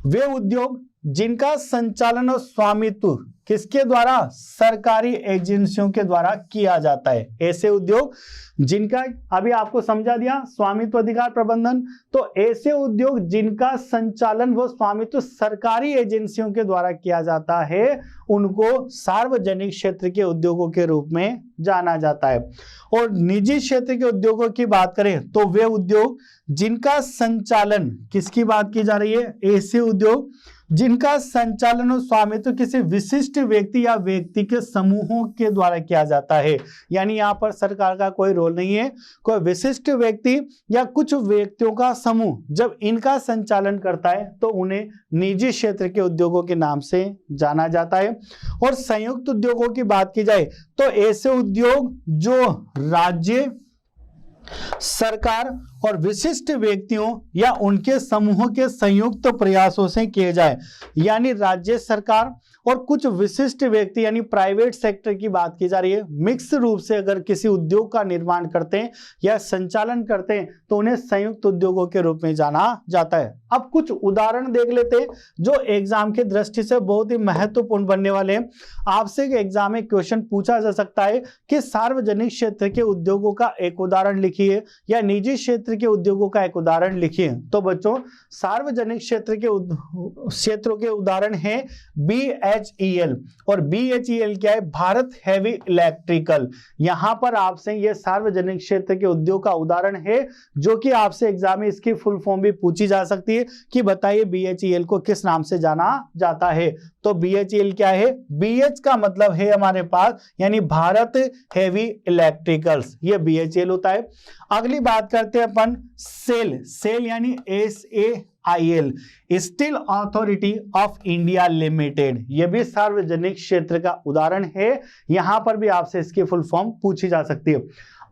[SPEAKER 1] वे उद्योग जिनका संचालन और स्वामित्व किसके द्वारा? सरकारी एजेंसियों के द्वारा किया जाता है। ऐसे उद्योग जिनका अभी आपको समझा दिया स्वामित्व, अधिकार, प्रबंधन, तो ऐसे उद्योग जिनका संचालन व स्वामित्व सरकारी एजेंसियों के द्वारा किया जाता है उनको सार्वजनिक क्षेत्र के उद्योगों के रूप में जाना जाता है। और निजी क्षेत्र के उद्योगों की बात करें तो वे उद्योग जिनका संचालन, किसकी बात की जा रही है? ऐसे उद्योग जिनका संचालन और स्वामित्व किसी विशिष्ट व्यक्ति या व्यक्ति के समूहों के द्वारा किया जाता है। यानी यहाँ पर सरकार का कोई रोल नहीं है, कोई विशिष्ट व्यक्ति या कुछ व्यक्तियों का समूह जब इनका संचालन करता है तो उन्हें निजी क्षेत्र के उद्योगों के नाम से जाना जाता है। और संयुक्त उद्योगों की बात की जाए तो ऐसे उद्योग जो राज्य सरकार और विशिष्ट व्यक्तियों या उनके समूहों के संयुक्त प्रयासों से किए जाए। यानी राज्य सरकार और कुछ विशिष्ट व्यक्ति यानी प्राइवेट सेक्टर की बात की जा रही है, मिक्स रूप से अगर किसी उद्योग का निर्माण करते हैं या संचालन करते हैं तो उन्हें संयुक्त उद्योगों के रूप में जाना जाता है। अब कुछ उदाहरण देख लेते हैं जो एग्जाम की दृष्टि से बहुत ही महत्वपूर्ण बनने वाले हैं। आपसे एग्जाम में क्वेश्चन पूछा जा सकता है कि सार्वजनिक क्षेत्र के उद्योगों का एक उदाहरण लिखिए या निजी क्षेत्र के उद्योगों का एक उदाहरण लिखिए। तो बच्चों सार्वजनिक क्षेत्रों के उदाहरण है BHEL, और BHEL क्या है? Bharat heavy electrical. यहां पर आपसे ये सार्वजनिक क्षेत्र के उद्योग का उदाहरण है जो कि आपसे एग्जाम में इसकी फुल फॉर्म भी पूछी जा सकती है कि बताइए BHEL को किस नाम से जाना जाता है। तो BHEL क्या है? BH का मतलब है हमारे पास यानी भारत हेवी इलेक्ट्रिकल्स, ये BHEL होता है। अगली बात करते हैं अपन सेल यानी SAIL, steel authority of India limited. यह भी सार्वजनिक क्षेत्र का उदाहरण है, यहां पर भी आपसे इसकी फुल फॉर्म पूछी जा सकती है।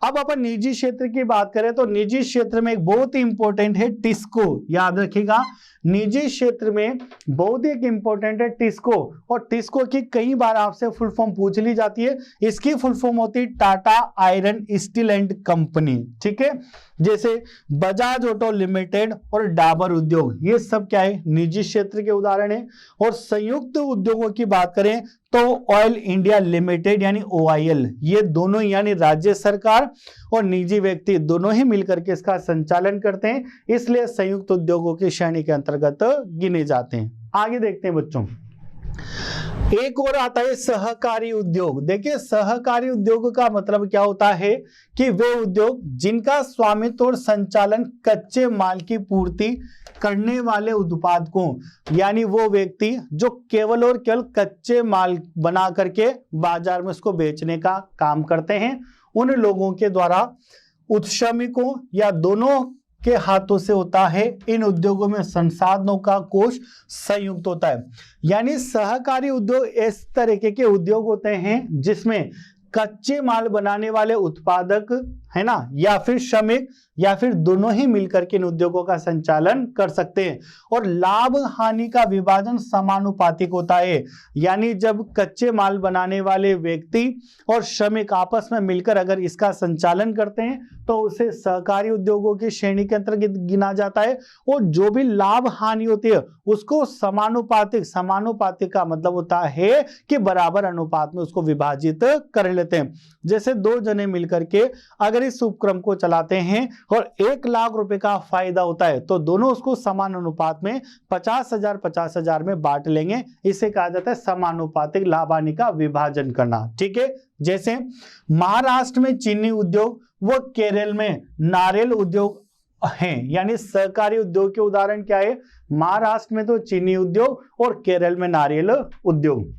[SPEAKER 1] अब अपन निजी क्षेत्र की बात करें तो निजी क्षेत्र में एक बहुत ही इंपॉर्टेंट है टिस्को, याद रखिएगा। निजी क्षेत्र में बहुत ही एक इंपॉर्टेंट है टिस्को, और टिस्को की कई बार आपसे फुल फॉर्म पूछ ली जाती है। इसकी फुल फॉर्म होती है Tata iron steel and company, ठीक है। जैसे बजाज ऑटो लिमिटेड और डाबर उद्योग, ये सब क्या है, निजी क्षेत्र के उदाहरण है। और संयुक्त उद्योगों की बात करें तो ऑयल इंडिया लिमिटेड यानी OIL, ये दोनों यानी राज्य सरकार और निजी व्यक्ति दोनों ही मिलकर के इसका संचालन करते हैं, इसलिए संयुक्त उद्योगों की श्रेणी के अंतर्गत गिने जाते हैं। आगे देखते हैं बच्चों, एक और आता है सहकारी उद्योग। देखिए सहकारी उद्योग का मतलब क्या होता है कि वे उद्योग जिनका स्वामित्व और संचालन कच्चे माल की पूर्ति करने वाले उत्पादकों, यानी वो व्यक्ति जो केवल और केवल कच्चे माल बना करके बाजार में उसको बेचने का काम करते हैं, उन लोगों के द्वारा श्रमिकों या दोनों के हाथों से होता है। इन उद्योगों में संसाधनों का कोष संयुक्त होता है। यानी सहकारी उद्योग इस तरीके के उद्योग होते हैं जिसमें कच्चे माल बनाने वाले उत्पादक है ना, या फिर श्रमिक, या फिर दोनों ही मिलकर के इन उद्योगों का संचालन कर सकते हैं। और लाभ हानि का विभाजन समानुपातिक होता है, यानी जब कच्चे माल बनाने वाले व्यक्ति और श्रमिक आपस में मिलकर अगर इसका संचालन करते हैं तो उसे सहकारी उद्योगों की श्रेणी के अंतर्गत गिना जाता है। और जो भी लाभ हानि होती है उसको समानुपातिक, समानुपातिक का मतलब होता है कि बराबर अनुपात में उसको विभाजित कर लेते हैं। जैसे दो जने मिलकर के अगर इस उपक्रम को चलाते हैं और 1 लाख रुपए का फायदा होता है तो दोनों उसको समान अनुपात में 50,000 में बांट लेंगे। इसे कहा जाता है समानुपातिक लाभ हानि का विभाजन करना, ठीक है। जैसे महाराष्ट्र में चीनी उद्योग व केरल में नारियल उद्योग हैं, यानी सहकारी उद्योग के उदाहरण क्या है, महाराष्ट्र में तो चीनी उद्योग और केरल में नारियल उद्योग।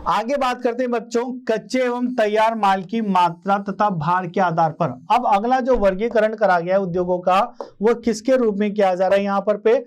[SPEAKER 1] आगे बात करते हैं बच्चों कच्चे एवं तैयार माल की मात्रा तथा भार के आधार पर। अब अगला जो वर्गीकरण करा गया है उद्योगों का वो किसके रूप में किया जा रहा है, यहाँ पर पे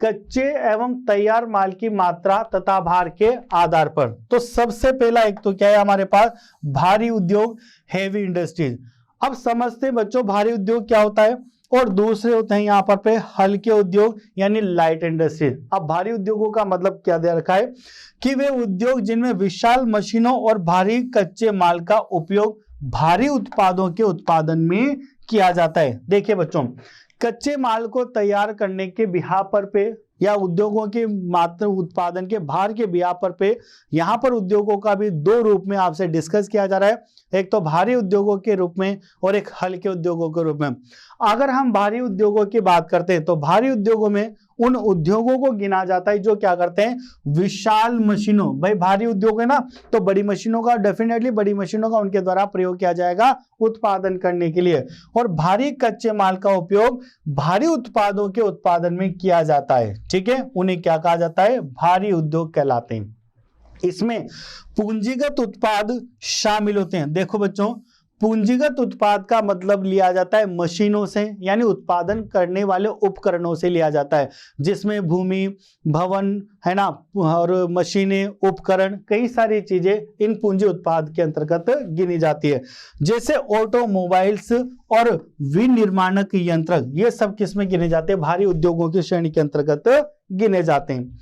[SPEAKER 1] कच्चे एवं तैयार माल की मात्रा तथा भार के आधार पर। तो सबसे पहला एक तो क्या है हमारे पास, भारी उद्योग, हेवी इंडस्ट्रीज। अब समझते हैं बच्चों भारी उद्योग क्या होता है, और दूसरे होते हैं यहाँ पर पे हल्के उद्योग यानी लाइट इंडस्ट्रीज। अब भारी उद्योगों का मतलब क्या दे रखा है कि वे उद्योग जिनमें विशाल मशीनों और भारी कच्चे माल का उपयोग भारी उत्पादों के उत्पादन में किया जाता है। देखिए बच्चों, कच्चे माल को तैयार करने के बिहार पर पे या उद्योगों के मात्रा उत्पादन के भार के बिहार पर पे यहाँ पर उद्योगों का भी 2 रूप में आपसे डिस्कस किया जा रहा है, एक तो भारी उद्योगों के रूप में और एक हल्के उद्योगों के रूप में। अगर हम भारी उद्योगों की बात करते हैं तो भारी उद्योगों में उन उद्योगों को गिना जाता है जो क्या करते हैं, विशाल मशीनों, भाई भारी उद्योग है ना तो बड़ी मशीनों का, डेफिनेटली बड़ी मशीनों का उनके द्वारा प्रयोग किया जाएगा उत्पादन करने के लिए। और भारी कच्चे माल का उपयोग भारी उत्पादों के उत्पादन में किया जाता है, ठीक है। उन्हें क्या कहा जाता है, भारी उद्योग कहलाते हैं। इसमें पूंजीगत उत्पाद शामिल होते हैं। देखो बच्चों, पूंजीगत उत्पाद का मतलब लिया जाता है मशीनों से, यानी उत्पादन करने वाले उपकरणों से लिया जाता है, जिसमें भूमि, भवन है ना, और मशीनें, उपकरण, कई सारी चीजें इन पूंजी उत्पाद के अंतर्गत गिनी जाती है। जैसे ऑटोमोबाइल्स और विनिर्माणक यंत्र, ये सब किसमें गिने जाते हैं, भारी उद्योगों की श्रेणी के अंतर्गत गिने जाते हैं।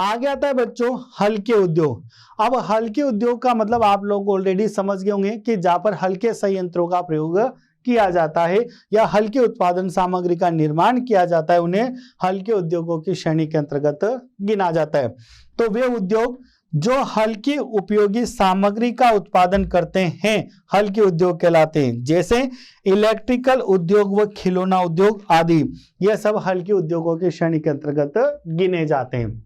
[SPEAKER 1] आगे आता है बच्चों हल्के उद्योग। अब हल्के उद्योग का मतलब आप लोग ऑलरेडी समझ गए होंगे कि जहां पर हल्के संयंत्रों का प्रयोग किया जाता है या हल्के उत्पादन सामग्री का निर्माण किया जाता है, उन्हें हल्के उद्योगों की श्रेणी के अंतर्गत गिना जाता है। तो वे उद्योग जो हल्की उपयोगी सामग्री का उत्पादन करते हैं हल्के उद्योग कहलाते हैं। जैसे इलेक्ट्रिकल उद्योग व खिलौना उद्योग आदि, यह सब हल्के उद्योगों की श्रेणी के अंतर्गत गिने जाते हैं।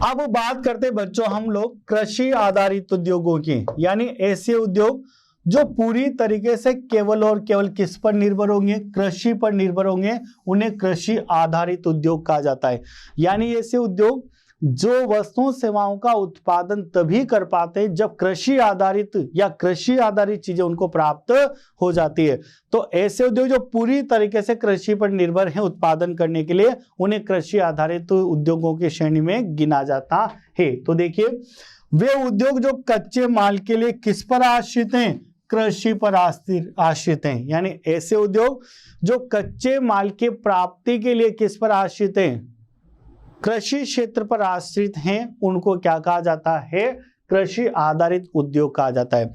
[SPEAKER 1] अब बात करते हैं बच्चों हम लोग कृषि आधारित उद्योगों की, यानी ऐसे उद्योग जो पूरी तरीके से केवल और केवल किस पर निर्भर होंगे, कृषि पर निर्भर होंगे, उन्हें कृषि आधारित उद्योग कहा जाता है। यानी ऐसे उद्योग जो वस्तुओं सेवाओं का उत्पादन तभी कर पाते हैं जब कृषि आधारित या कृषि आधारित चीजें उनको प्राप्त हो जाती है। तो ऐसे उद्योग जो पूरी तरीके से कृषि पर निर्भर हैं उत्पादन करने के लिए, उन्हें कृषि आधारित उद्योगों की श्रेणी में गिना जाता है। तो देखिए वे उद्योग जो कच्चे माल के लिए किस पर आश्रित हैं, कृषि पर आश्रित हैं, यानी ऐसे उद्योग जो कच्चे माल की प्राप्ति के लिए किस पर आश्रित हैं, कृषि क्षेत्र पर आश्रित हैं, उनको क्या कहा जाता है, कृषि आधारित उद्योग कहा जाता है।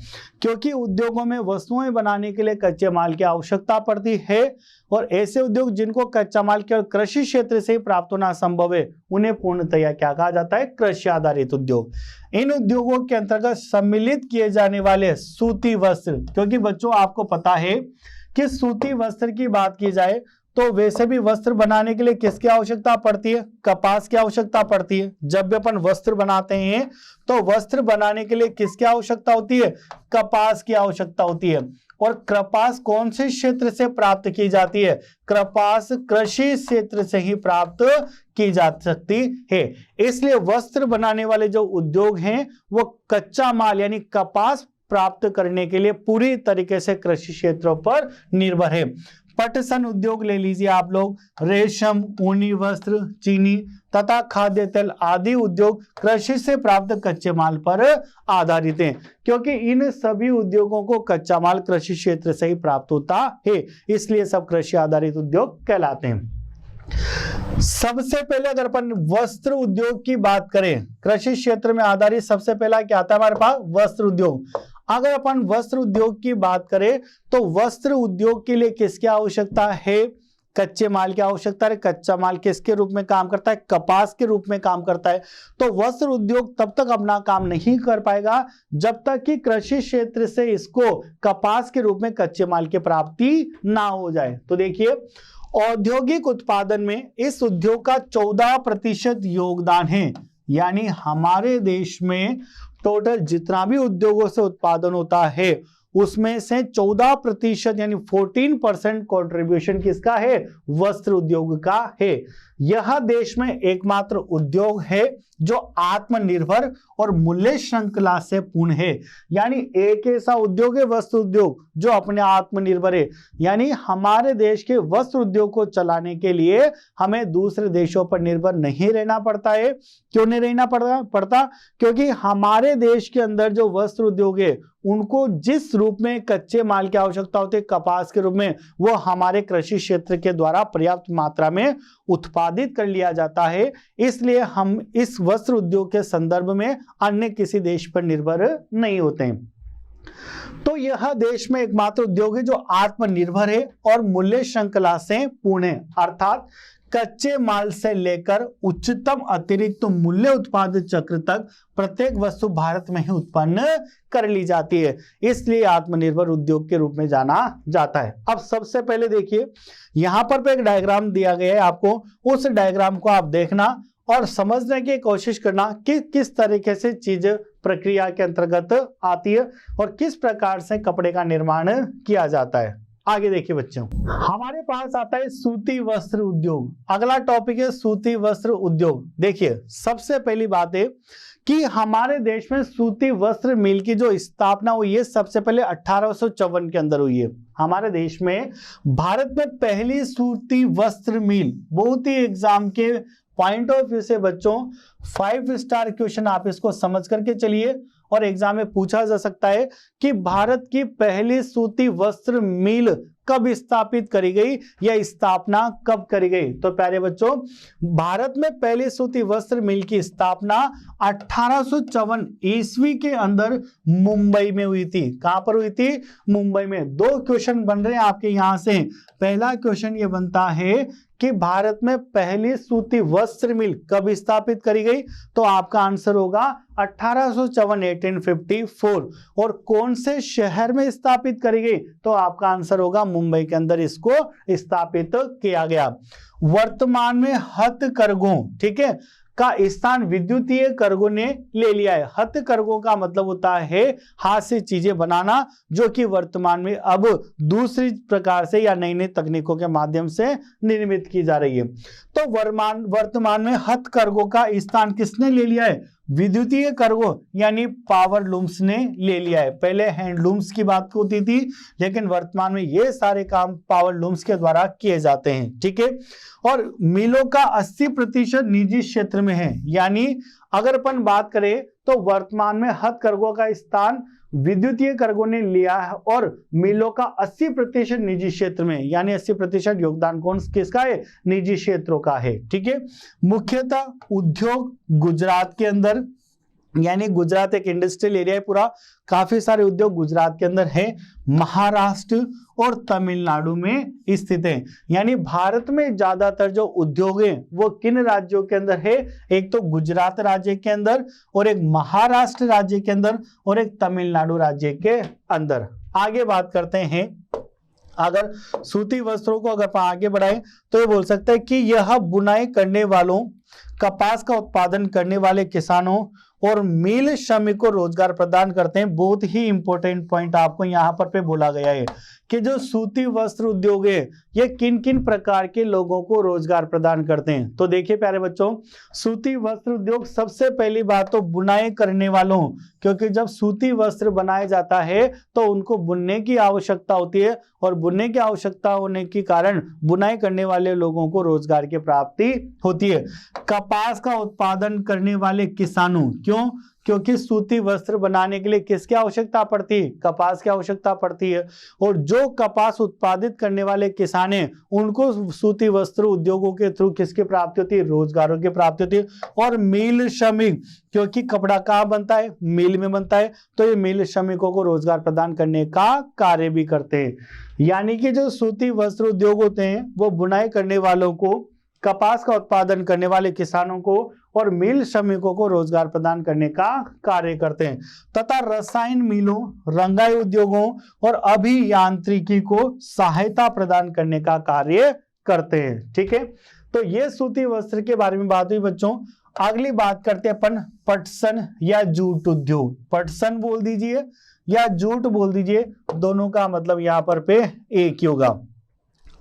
[SPEAKER 1] क्योंकि उद्योगों में वस्तुएं बनाने के लिए कच्चे माल की आवश्यकता पड़ती है और ऐसे उद्योग जिनको कच्चा माल केवल कृषि क्षेत्र से ही प्राप्त होना संभव है, उन्हें पूर्णतया क्या कहा जाता है, कृषि आधारित उद्योग। इन उद्योगों के अंतर्गत सम्मिलित किए जाने वाले सूती वस्त्र, क्योंकि बच्चों आपको पता है कि सूती वस्त्र की बात की जाए तो वैसे भी वस्त्र बनाने के लिए किसकी आवश्यकता पड़ती है, कपास की आवश्यकता पड़ती है। जब भी अपन वस्त्र बनाते हैं तो वस्त्र बनाने के लिए किसकी आवश्यकता होती है, कपास की आवश्यकता होती है। और कपास कौन से क्षेत्र से प्राप्त की जाती है, कपास कृषि क्षेत्र से ही प्राप्त की जा सकती है। इसलिए वस्त्र बनाने वाले जो उद्योग हैं वो कच्चा माल यानी कपास प्राप्त करने के लिए पूरी तरीके से कृषि क्षेत्रों पर निर्भर है। पटसन उद्योग ले लीजिए आप लोग, रेशम, ऊनी वस्त्र, चीनी तथा खाद्य तेल आदि उद्योग कृषि से प्राप्त कच्चे माल पर आधारित हैं, क्योंकि इन सभी उद्योगों को कच्चा माल कृषि क्षेत्र से ही प्राप्त होता है, इसलिए सब कृषि आधारित उद्योग कहलाते हैं। सबसे पहले अगर अपन वस्त्र उद्योग की बात करें, कृषि क्षेत्र में आधारित सबसे पहला क्या आता है हमारे पास, वस्त्र उद्योग। अगर अपन वस्त्र उद्योग की बात करें तो वस्त्र उद्योग के लिए किसकी आवश्यकता है, कच्चे माल की आवश्यकता है। कच्चा माल किसके रूप में काम करता है, कपास के रूप में काम करता है। तो वस्त्र उद्योग तब तक अपना काम नहीं कर पाएगा जब तक कि कृषि क्षेत्र से इसको कपास के रूप में कच्चे माल की प्राप्ति ना हो जाए। तो देखिए, औद्योगिक उत्पादन में इस उद्योग का 14% योगदान है, यानी हमारे देश में टोटल जितना भी उद्योगों से उत्पादन होता है उसमें से 14% यानी 14% कंट्रीब्यूशन किसका है, वस्त्र उद्योग का है। यह देश में एकमात्र उद्योग है जो आत्मनिर्भर और मूल्य श्रृंखला से पूर्ण है, यानी एक ऐसा उद्योग है वस्त्र उद्योग जो अपने आत्मनिर्भर है, यानी हमारे देश के वस्त्र उद्योग को चलाने के लिए हमें दूसरे देशों पर निर्भर नहीं रहना पड़ता है। क्यों नहीं रहना पड़ता, क्योंकि हमारे देश के अंदर जो वस्त्र उद्योग है उनको जिस रूप में कच्चे माल की आवश्यकता होती है कपास के रूप में, वो हमारे कृषि क्षेत्र के द्वारा पर्याप्त मात्रा में उत्पादित कर लिया जाता है। इसलिए हम इस वस्त्र उद्योग के संदर्भ में अन्य किसी देश पर निर्भर नहीं होते हैं। तो यह देश में एकमात्र उद्योग है जो आत्मनिर्भर है और मूल्य श्रृंखला से पूर्ण है, अर्थात कच्चे माल से लेकर उच्चतम अतिरिक्त मूल्य उत्पादन चक्र तक प्रत्येक वस्तु भारत में ही उत्पन्न कर ली जाती है, इसलिए आत्मनिर्भर उद्योग के रूप में जाना जाता है। अब सबसे पहले देखिए, यहां पर एक डायग्राम दिया गया है आपको, उस डायग्राम को आप देखना और समझने की कोशिश करना कि किस तरीके से चीज प्रक्रिया के अंतर्गत आती है और किस प्रकार से कपड़े का निर्माण किया जाता है। आगे देखिए बच्चों, हमारे पास आता है सूती वस्त्र उद्योग। अगला टॉपिक है सूती वस्त्र उद्योग। देखिए, सबसे पहली बात है कि हमारे देश में सूती वस्त्र मिल की जो स्थापना हुई है सबसे पहले 1854 के अंदर हुई है। हमारे देश में भारत में पहली सूती वस्त्र मिल, बहुत ही एग्जाम के पॉइंट ऑफ व्यू से बच्चों 5 स्टार क्वेश्चन आप इसको समझ करके चलिए और एग्जाम में पूछा जा सकता है कि भारत की पहली सूती वस्त्र मिल कब स्थापित करी गई या स्थापना कब करी गई। तो प्यारे बच्चों, भारत में पहली सूती वस्त्र मिल की स्थापना 1854 ईस्वी के अंदर मुंबई में हुई थी। कहां पर हुई थी, मुंबई में। 2 क्वेश्चन बन रहे हैं आपके यहां से। पहला क्वेश्चन ये बनता है कि भारत में पहली सूती वस्त्र मिल कब स्थापित करी गई, तो आपका आंसर होगा 1854 1854। और कौन से शहर में स्थापित करी गई, तो आपका आंसर होगा मुंबई के अंदर इसको स्थापित किया गया। वर्तमान में हथकरघों, ठीक है, का स्थान विद्युतीय करघों ने ले लिया है। हथकरघों का मतलब होता है हाथ से चीजें बनाना, जो कि वर्तमान में अब दूसरी प्रकार से या नई नई तकनीकों के माध्यम से निर्मित की जा रही है। तो वर्तमान में हथकरघों का स्थान किसने ले लिया है, विद्युतीय करघों यानी पावर लूम्स ने ले लिया है। पहले हैंडलूम्स की बात होती थी, लेकिन वर्तमान में ये सारे काम पावर लूम्स के द्वारा किए जाते हैं, ठीक है। और मिलों का 80% निजी क्षेत्र में है, यानी अगर अपन बात करें तो वर्तमान में हथकरघों का स्थान विद्युतीय करघों ने लिया है और मिलों का 80% निजी क्षेत्र में, यानी 80% योगदान कौन किसका है? निजी क्षेत्रों का है। ठीक है, मुख्यतः उद्योग गुजरात के अंदर, यानी गुजरात एक इंडस्ट्रियल एरिया है पूरा, काफी सारे उद्योग गुजरात के अंदर है, महाराष्ट्र और तमिलनाडु में स्थित है। यानी भारत में ज्यादातर जो उद्योग है वो किन राज्यों के अंदर है? एक तो गुजरात राज्य के अंदर, और एक महाराष्ट्र राज्य के अंदर, और एक तमिलनाडु राज्य के अंदर। आगे बात करते हैं, अगर सूती वस्त्रों को अगर आगे बढ़ाएं तो ये बोल सकते हैं कि यह बुनाई करने वालों, कपास का उत्पादन करने वाले किसानों और मिल श्रमिक को रोजगार प्रदान करते हैं। बहुत ही इंपॉर्टेंट पॉइंट आपको यहाँ पर बोला गया है कि जो सूती वस्त्र उद्योग है ये किन किन प्रकार के लोगों को रोजगार प्रदान करते हैं। तो देखिए प्यारे बच्चों, सूती वस्त्र उद्योग सबसे पहली बात तो बुनाई करने वालों, क्योंकि जब सूती वस्त्र बनाया जाता है तो उनको बुनने की आवश्यकता होती है, और बुनने की आवश्यकता होने के कारण बुनाई करने वाले लोगों को रोजगार की प्राप्ति होती है। कपास का उत्पादन करने वाले किसानों, क्यों? क्योंकि सूती वस्त्र बनाने के लिए किसकी आवश्यकता पड़ती है? कपास की आवश्यकता पड़ती है, और जो कपास उत्पादित करने वाले किसान हैं उनको सूती वस्त्र उद्योगों के थ्रू किसकी प्राप्ति होती है? रोजगारों की प्राप्ति होती है। और मिल श्रमिक, क्योंकि कपड़ा कहाँ बनता है? मिल में बनता है, तो ये मिल श्रमिकों को रोजगार प्रदान करने का कार्य भी करते हैं। यानी कि जो सूती वस्त्र उद्योग होते हैं वो बुनाई करने वालों को, कपास का उत्पादन करने वाले किसानों को और मिल श्रमिकों को रोजगार प्रदान करने का कार्य करते हैं, तथा रसायन मिलों, रंगाई उद्योगों और अभियांत्रिकी को सहायता प्रदान करने का कार्य करते हैं। ठीक है, तो ये सूती वस्त्र के बारे में बात हुई बच्चों। अगली बात करते हैं अपन पटसन या जूट उद्योग। पटसन बोल दीजिए या जूट बोल दीजिए, दोनों का मतलब यहाँ पर पे एक ही होगा।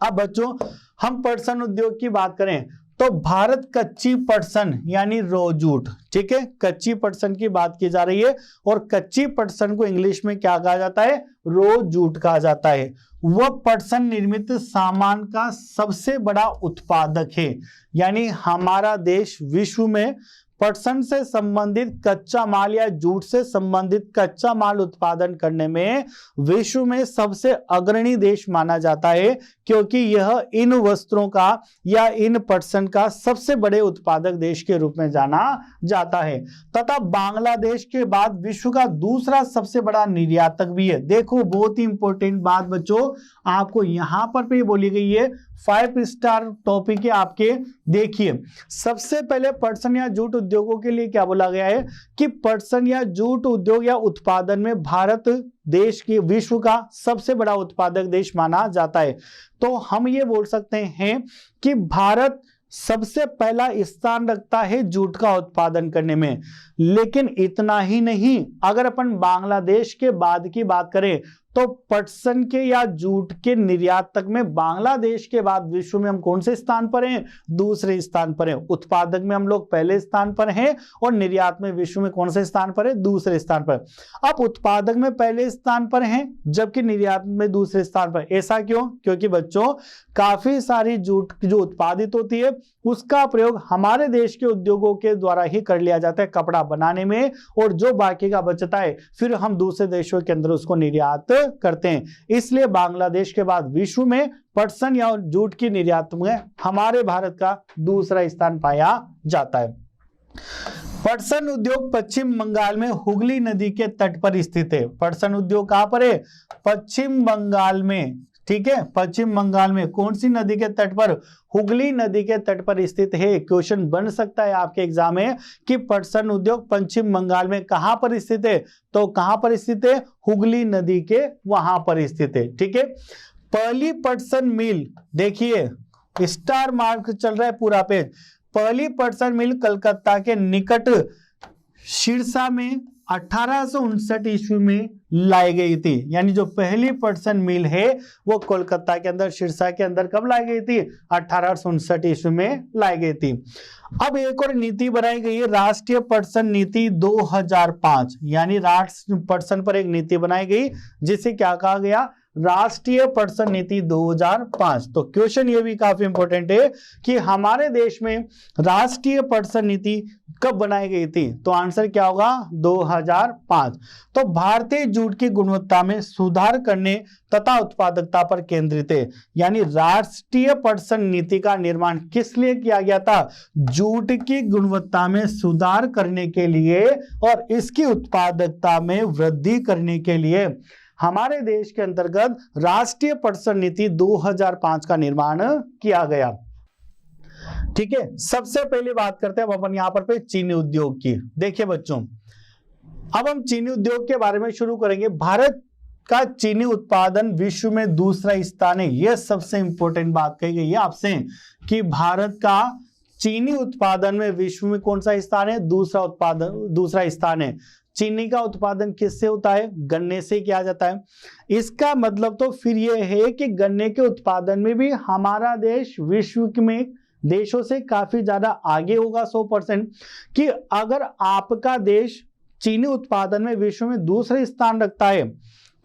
[SPEAKER 1] अब बच्चों हम पटसन उद्योग की बात करें तो भारत कच्ची पटसन यानी रॉ जूट, ठीक है, कच्ची पटसन की बात की जा रही है, और कच्ची पटसन को इंग्लिश में क्या कहा जाता है? रॉ जूट कहा जाता है। वह पटसन निर्मित सामान का सबसे बड़ा उत्पादक है। यानी हमारा देश विश्व में पटसन से संबंधित कच्चा माल या जूट से संबंधित कच्चा माल उत्पादन करने में विश्व में सबसे अग्रणी देश माना जाता है, क्योंकि यह इन वस्त्रों का या इन पटसन का सबसे बड़े उत्पादक देश के रूप में जाना जाता है, तथा बांग्लादेश के बाद विश्व का दूसरा सबसे बड़ा निर्यातक भी है। देखो बहुत ही इंपॉर्टेंट बात बच्चों आपको यहां पर बोली गई है, 5 स्टार टॉपिक है आपके। देखिए सबसे पहले पटसन या जूट उद्योगों के लिए क्या बोला गया है कि पटसन या जूट उद्योग या उत्पादन में भारत देश की विश्व का सबसे बड़ा उत्पादक देश माना जाता है। तो हम ये बोल सकते हैं कि भारत सबसे पहला स्थान रखता है जूट का उत्पादन करने में। लेकिन इतना ही नहीं, अगर अपन बांग्लादेश के बाद की बात करें तो पटसन के या जूट के निर्यातक में बांग्लादेश के बाद विश्व में हम कौन से स्थान पर हैं? दूसरे स्थान पर हैं। उत्पादक में हम लोग पहले स्थान पर हैं और निर्यात में विश्व में कौन से स्थान पर है? दूसरे स्थान पर। अब उत्पादक में पहले स्थान पर हैं जबकि निर्यात में दूसरे स्थान पर। ऐसा क्यों? क्योंकि बच्चों काफी सारी जूट जो उत्पादित होती है उसका प्रयोग हमारे देश के उद्योगों के द्वारा ही कर लिया जाता है कपड़ा बनाने में, और जो बाकी का बचता है फिर हम दूसरे देशों के अंदर उसको निर्यात करते हैं। इसलिए बांग्लादेश के बाद विश्व में पटसन या जूट की निर्यात में हमारे भारत का दूसरा स्थान पाया जाता है। पटसन उद्योग पश्चिम बंगाल में हुगली नदी के तट पर स्थित है। पटसन उद्योग कहां पर है? पश्चिम बंगाल में, ठीक है, पश्चिम बंगाल में कौन सी नदी के तट पर? हुगली नदी के तट पर स्थित है। क्वेश्चन बन सकता है आपके एग्जाम में कि पटसन उद्योग पश्चिम बंगाल में कहां पर स्थित है? तो कहां पर स्थित है? हुगली नदी के वहां पर स्थित है। ठीक है, पहली पटसन मिल, देखिए स्टार मार्क चल रहा है पूरा पेज। पहली पटसन मिल कलकत्ता के निकट सिरसा में 1859 ईस्वी में लाई गई थी। यानी जो पहली पटसन मिल है वो कोलकाता के अंदर सिरसा के अंदर कब लाई गई थी? 1859 ईस्वी में लाई गई थी। अब एक और नीति बनाई गई है, राष्ट्रीय पटसन नीति 2005। यानी राष्ट्रीय पटसन पर एक नीति बनाई गई जिसे क्या कहा गया? राष्ट्रीय पटसन नीति 2005। तो क्वेश्चन ये भी काफी इंपॉर्टेंट है कि हमारे देश में राष्ट्रीय पटसन नीति कब बनाई गई थी? तो आंसर क्या होगा? 2005। तो भारतीय जूट की गुणवत्ता में सुधार करने तथा उत्पादकता पर केंद्रित है। यानी राष्ट्रीय पर्यटन नीति का निर्माण किस लिए किया गया था? जूट की गुणवत्ता में सुधार करने के लिए और इसकी उत्पादकता में वृद्धि करने के लिए हमारे देश के अंतर्गत राष्ट्रीय पर्यटन नीति 2005 का निर्माण किया गया। ठीक है, सबसे पहले बात करते हैं अपन यहां पर चीनी उद्योग की। देखिए बच्चों, अब हम चीनी उद्योग के बारे में शुरू करेंगे। भारत का चीनी उत्पादन विश्व में दूसरा स्थान है। यह सबसे इंपॉर्टेंट बात कही गई है आपसे कि भारत का चीनी उत्पादन में विश्व में कौन सा स्थान है? दूसरा स्थान है। चीनी का उत्पादन किससे होता है? गन्ने से किया जाता है। इसका मतलब तो फिर यह है कि गन्ने के उत्पादन में भी हमारा देश विश्व में देशों से काफी ज्यादा आगे होगा 100%। कि अगर आपका देश चीनी उत्पादन में विश्व में दूसरे स्थान रखता है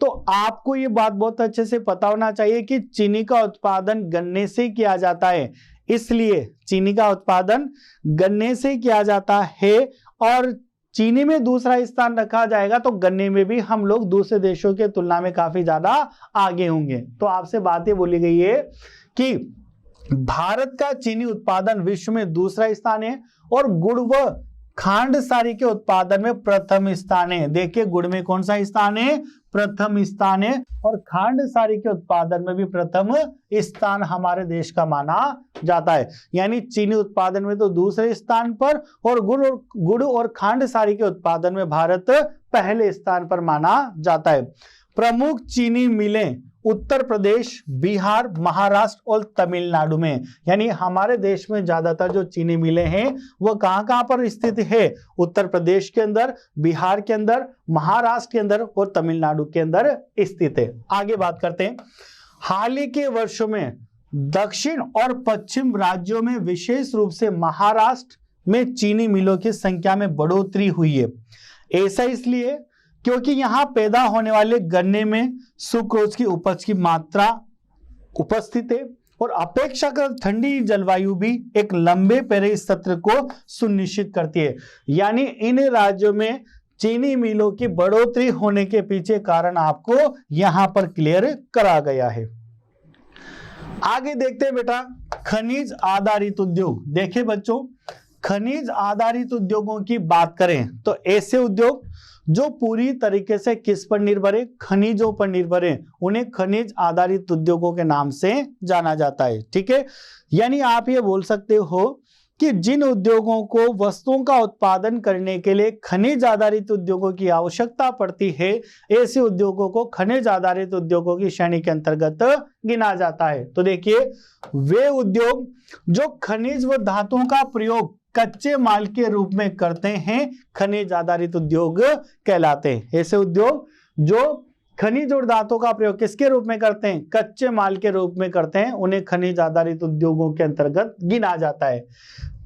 [SPEAKER 1] तो आपको ये बात बहुत अच्छे से पता होना चाहिए कि चीनी का उत्पादन गन्ने से किया जाता है। इसलिए चीनी का उत्पादन गन्ने से किया जाता है और चीनी में दूसरा स्थान रखा जाएगा तो गन्ने में भी हम लोग दूसरे देशों के तुलना में काफी ज्यादा आगे होंगे। तो आपसे बात ये बोली गई है कि भारत का चीनी उत्पादन विश्व में दूसरा स्थान है और गुड़ व खांड सारी के उत्पादन में प्रथम स्थान है। देखिए, गुड़ में कौन सा स्थान है? प्रथम स्थान है। और खांड सारी के उत्पादन में भी प्रथम स्थान हमारे देश का माना जाता है। यानी चीनी उत्पादन में तो दूसरे स्थान पर और गुड़ और खांड सारी के उत्पादन में भारत पहले स्थान पर माना जाता है। प्रमुख चीनी मिलें उत्तर प्रदेश, बिहार, महाराष्ट्र और तमिलनाडु में। यानी हमारे देश में ज्यादातर जो चीनी मिलें हैं वो कहां पर स्थित है? उत्तर प्रदेश के अंदर, बिहार के अंदर, महाराष्ट्र के अंदर और तमिलनाडु के अंदर स्थित है। आगे बात करते हैं। हाल ही के वर्षों में दक्षिण और पश्चिम राज्यों में विशेष रूप से महाराष्ट्र में चीनी मिलों की संख्या में बढ़ोतरी हुई है। ऐसा इसलिए क्योंकि यहां पैदा होने वाले गन्ने में सुक्रोज की उपज की मात्रा उपस्थित है और अपेक्षाकृत ठंडी जलवायु भी एक लंबे पेरे सत्र को सुनिश्चित करती है। यानी इन राज्यों में चीनी मिलों की बढ़ोतरी होने के पीछे कारण आपको यहां पर क्लियर करा गया है। आगे देखते हैं बेटा, खनिज आधारित उद्योग। देखिए बच्चों, खनिज आधारित उद्योगों की बात करें तो ऐसे उद्योग जो पूरी तरीके से किस पर निर्भर है? खनिजों पर निर्भर है। उन्हें खनिज आधारित उद्योगों के नाम से जाना जाता है। ठीक है, यानी आप ये बोल सकते हो कि जिन उद्योगों को वस्तुओं का उत्पादन करने के लिए खनिज आधारित उद्योगों की आवश्यकता पड़ती है, ऐसे उद्योगों को खनिज आधारित उद्योगों की श्रेणी के अंतर्गत गिना जाता है। तो देखिए, वे उद्योग जो खनिज व धातुओं का प्रयोग कच्चे माल के रूप में करते हैं खनिज आधारित उद्योग कहलाते हैं। ऐसे उद्योग जो खनिज और धातुओं का प्रयोग किसके रूप में करते हैं? कच्चे माल के रूप में करते हैं, उन्हें खनिज आधारित उद्योगों के अंतर्गत गिना जाता है।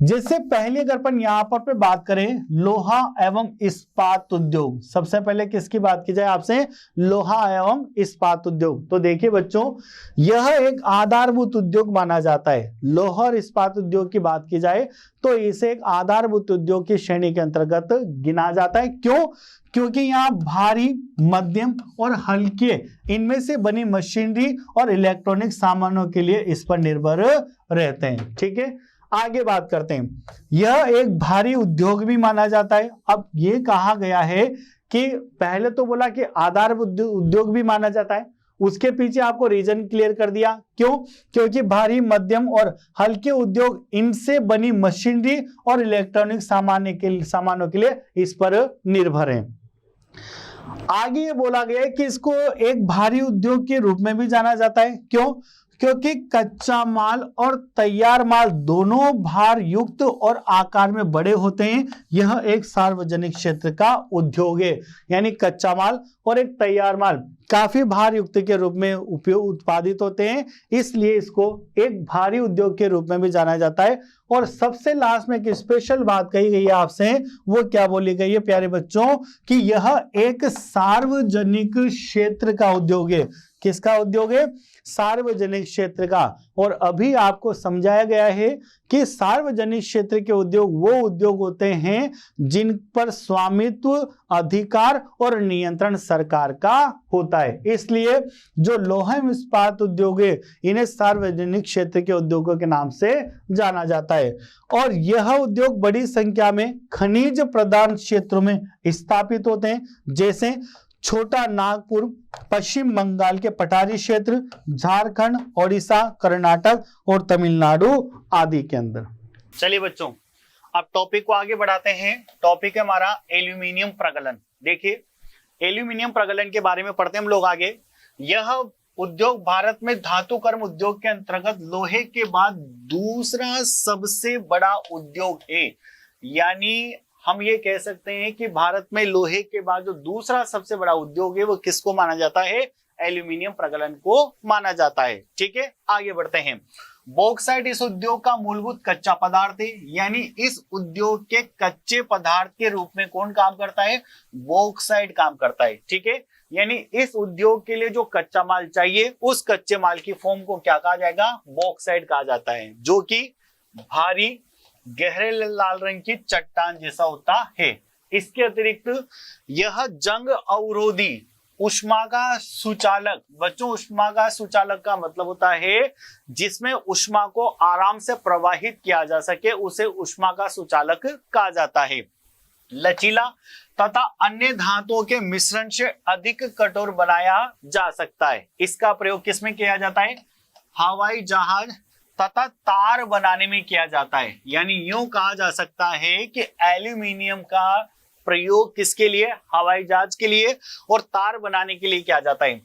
[SPEAKER 1] जिससे पहले अगर अपन यहाँ पर बात करें लोहा एवं इस्पात उद्योग, सबसे पहले किसकी बात की जाए आपसे? लोहा एवं इस्पात उद्योग। तो देखिए बच्चों, यह एक आधारभूत उद्योग माना जाता है। लोहा और इस्पात उद्योग की बात की जाए तो इसे एक आधारभूत उद्योग की श्रेणी के अंतर्गत गिना जाता है। क्यों? क्योंकि यहाँ भारी, मध्यम और हल्के इनमें से बनी मशीनरी और इलेक्ट्रॉनिक सामानों के लिए इस पर निर्भर रहते हैं। ठीक है, आगे बात करते हैं। यह एक भारी उद्योग भी माना जाता है। अब ये कहा गया है कि पहले तो बोला कि आधार उद्योग भी माना जाता है, उसके पीछे आपको रीजन क्लियर कर दिया। क्यों? क्योंकि भारी, मध्यम और हल्के उद्योग इनसे बनी मशीनरी और इलेक्ट्रॉनिक सामानों के लिए इस पर निर्भर है। आगे ये बोला गया है कि इसको एक भारी उद्योग के रूप में भी जाना जाता है। क्यों? क्योंकि कच्चा माल और तैयार माल दोनों भार युक्त और आकार में बड़े होते हैं। यह एक सार्वजनिक क्षेत्र का उद्योग है। यानी कच्चा माल और एक तैयार माल काफी भार युक्त के रूप में उत्पादित होते हैं, इसलिए इसको एक भारी उद्योग के रूप में भी जाना जाता है। और सबसे लास्ट में एक स्पेशल बात कही गई है आपसे, वो क्या बोली गई है प्यारे बच्चों? कि यह एक सार्वजनिक क्षेत्र का उद्योग है। किसका उद्योग है? सार्वजनिक क्षेत्र का। और अभी आपको समझाया गया है कि सार्वजनिक क्षेत्र के उद्योग वो उद्योग होते हैं जिन पर स्वामित्व, अधिकार और नियंत्रण सरकार का होता है। इसलिए जो लौह इस्पात उद्योग है इन्हें सार्वजनिक क्षेत्र के उद्योगों के नाम से जाना जाता है। और यह उद्योग बड़ी संख्या में खनिज प्रधान क्षेत्रों में स्थापित होते हैं, जैसे छोटा नागपुर, पश्चिम बंगाल के पठारी क्षेत्र, झारखंड, ओडिशा, कर्नाटक और तमिलनाडु आदि के अंदर। चलिए बच्चों, अब टॉपिक को आगे बढ़ाते हैं। टॉपिक है हमारा एल्यूमिनियम प्रगलन। देखिए, एल्यूमिनियम प्रगलन के बारे में पढ़ते हैं हम लोग आगे। यह उद्योग भारत में धातु कर्म उद्योग के अंतर्गत लोहे के बाद दूसरा सबसे बड़ा उद्योग है। यानी हम ये कह सकते हैं कि भारत में लोहे के बाद जो दूसरा सबसे बड़ा उद्योग है वो किसको माना जाता है? एल्यूमिनियम प्रगलन को माना जाता है। ठीक है, आगे बढ़ते हैं। बॉक्साइट इस उद्योग का मूलभूत कच्चा पदार्थ है। यानी इस उद्योग के कच्चे पदार्थ के रूप में कौन काम करता है? बॉक्साइट काम करता है। ठीक है, यानी इस उद्योग के लिए जो कच्चा माल चाहिए उस कच्चे माल की फॉर्म को क्या कहा जाएगा? बॉक्साइट कहा जाता है, जो कि भारी गहरे लाल रंग की चट्टान जैसा होता है। इसके अतिरिक्त यह जंग अवरोधी उष्मा का सुचालक। बच्चों, उष्मा का सुचालक का मतलब होता है जिसमें उष्मा को आराम से प्रवाहित किया जा सके, उसे उष्मा का सुचालक कहा जाता है। लचीला तथा अन्य धातुओं के मिश्रण से अधिक कठोर बनाया जा सकता है। इसका प्रयोग किसमें किया जाता है? हवाई जहाज तथा तार बनाने में किया जाता है। यानी यूं कहा जा सकता है कि एल्यूमिनियम का प्रयोग किसके लिए? हवाई जहाज के लिए और तार बनाने के लिए किया जाता है।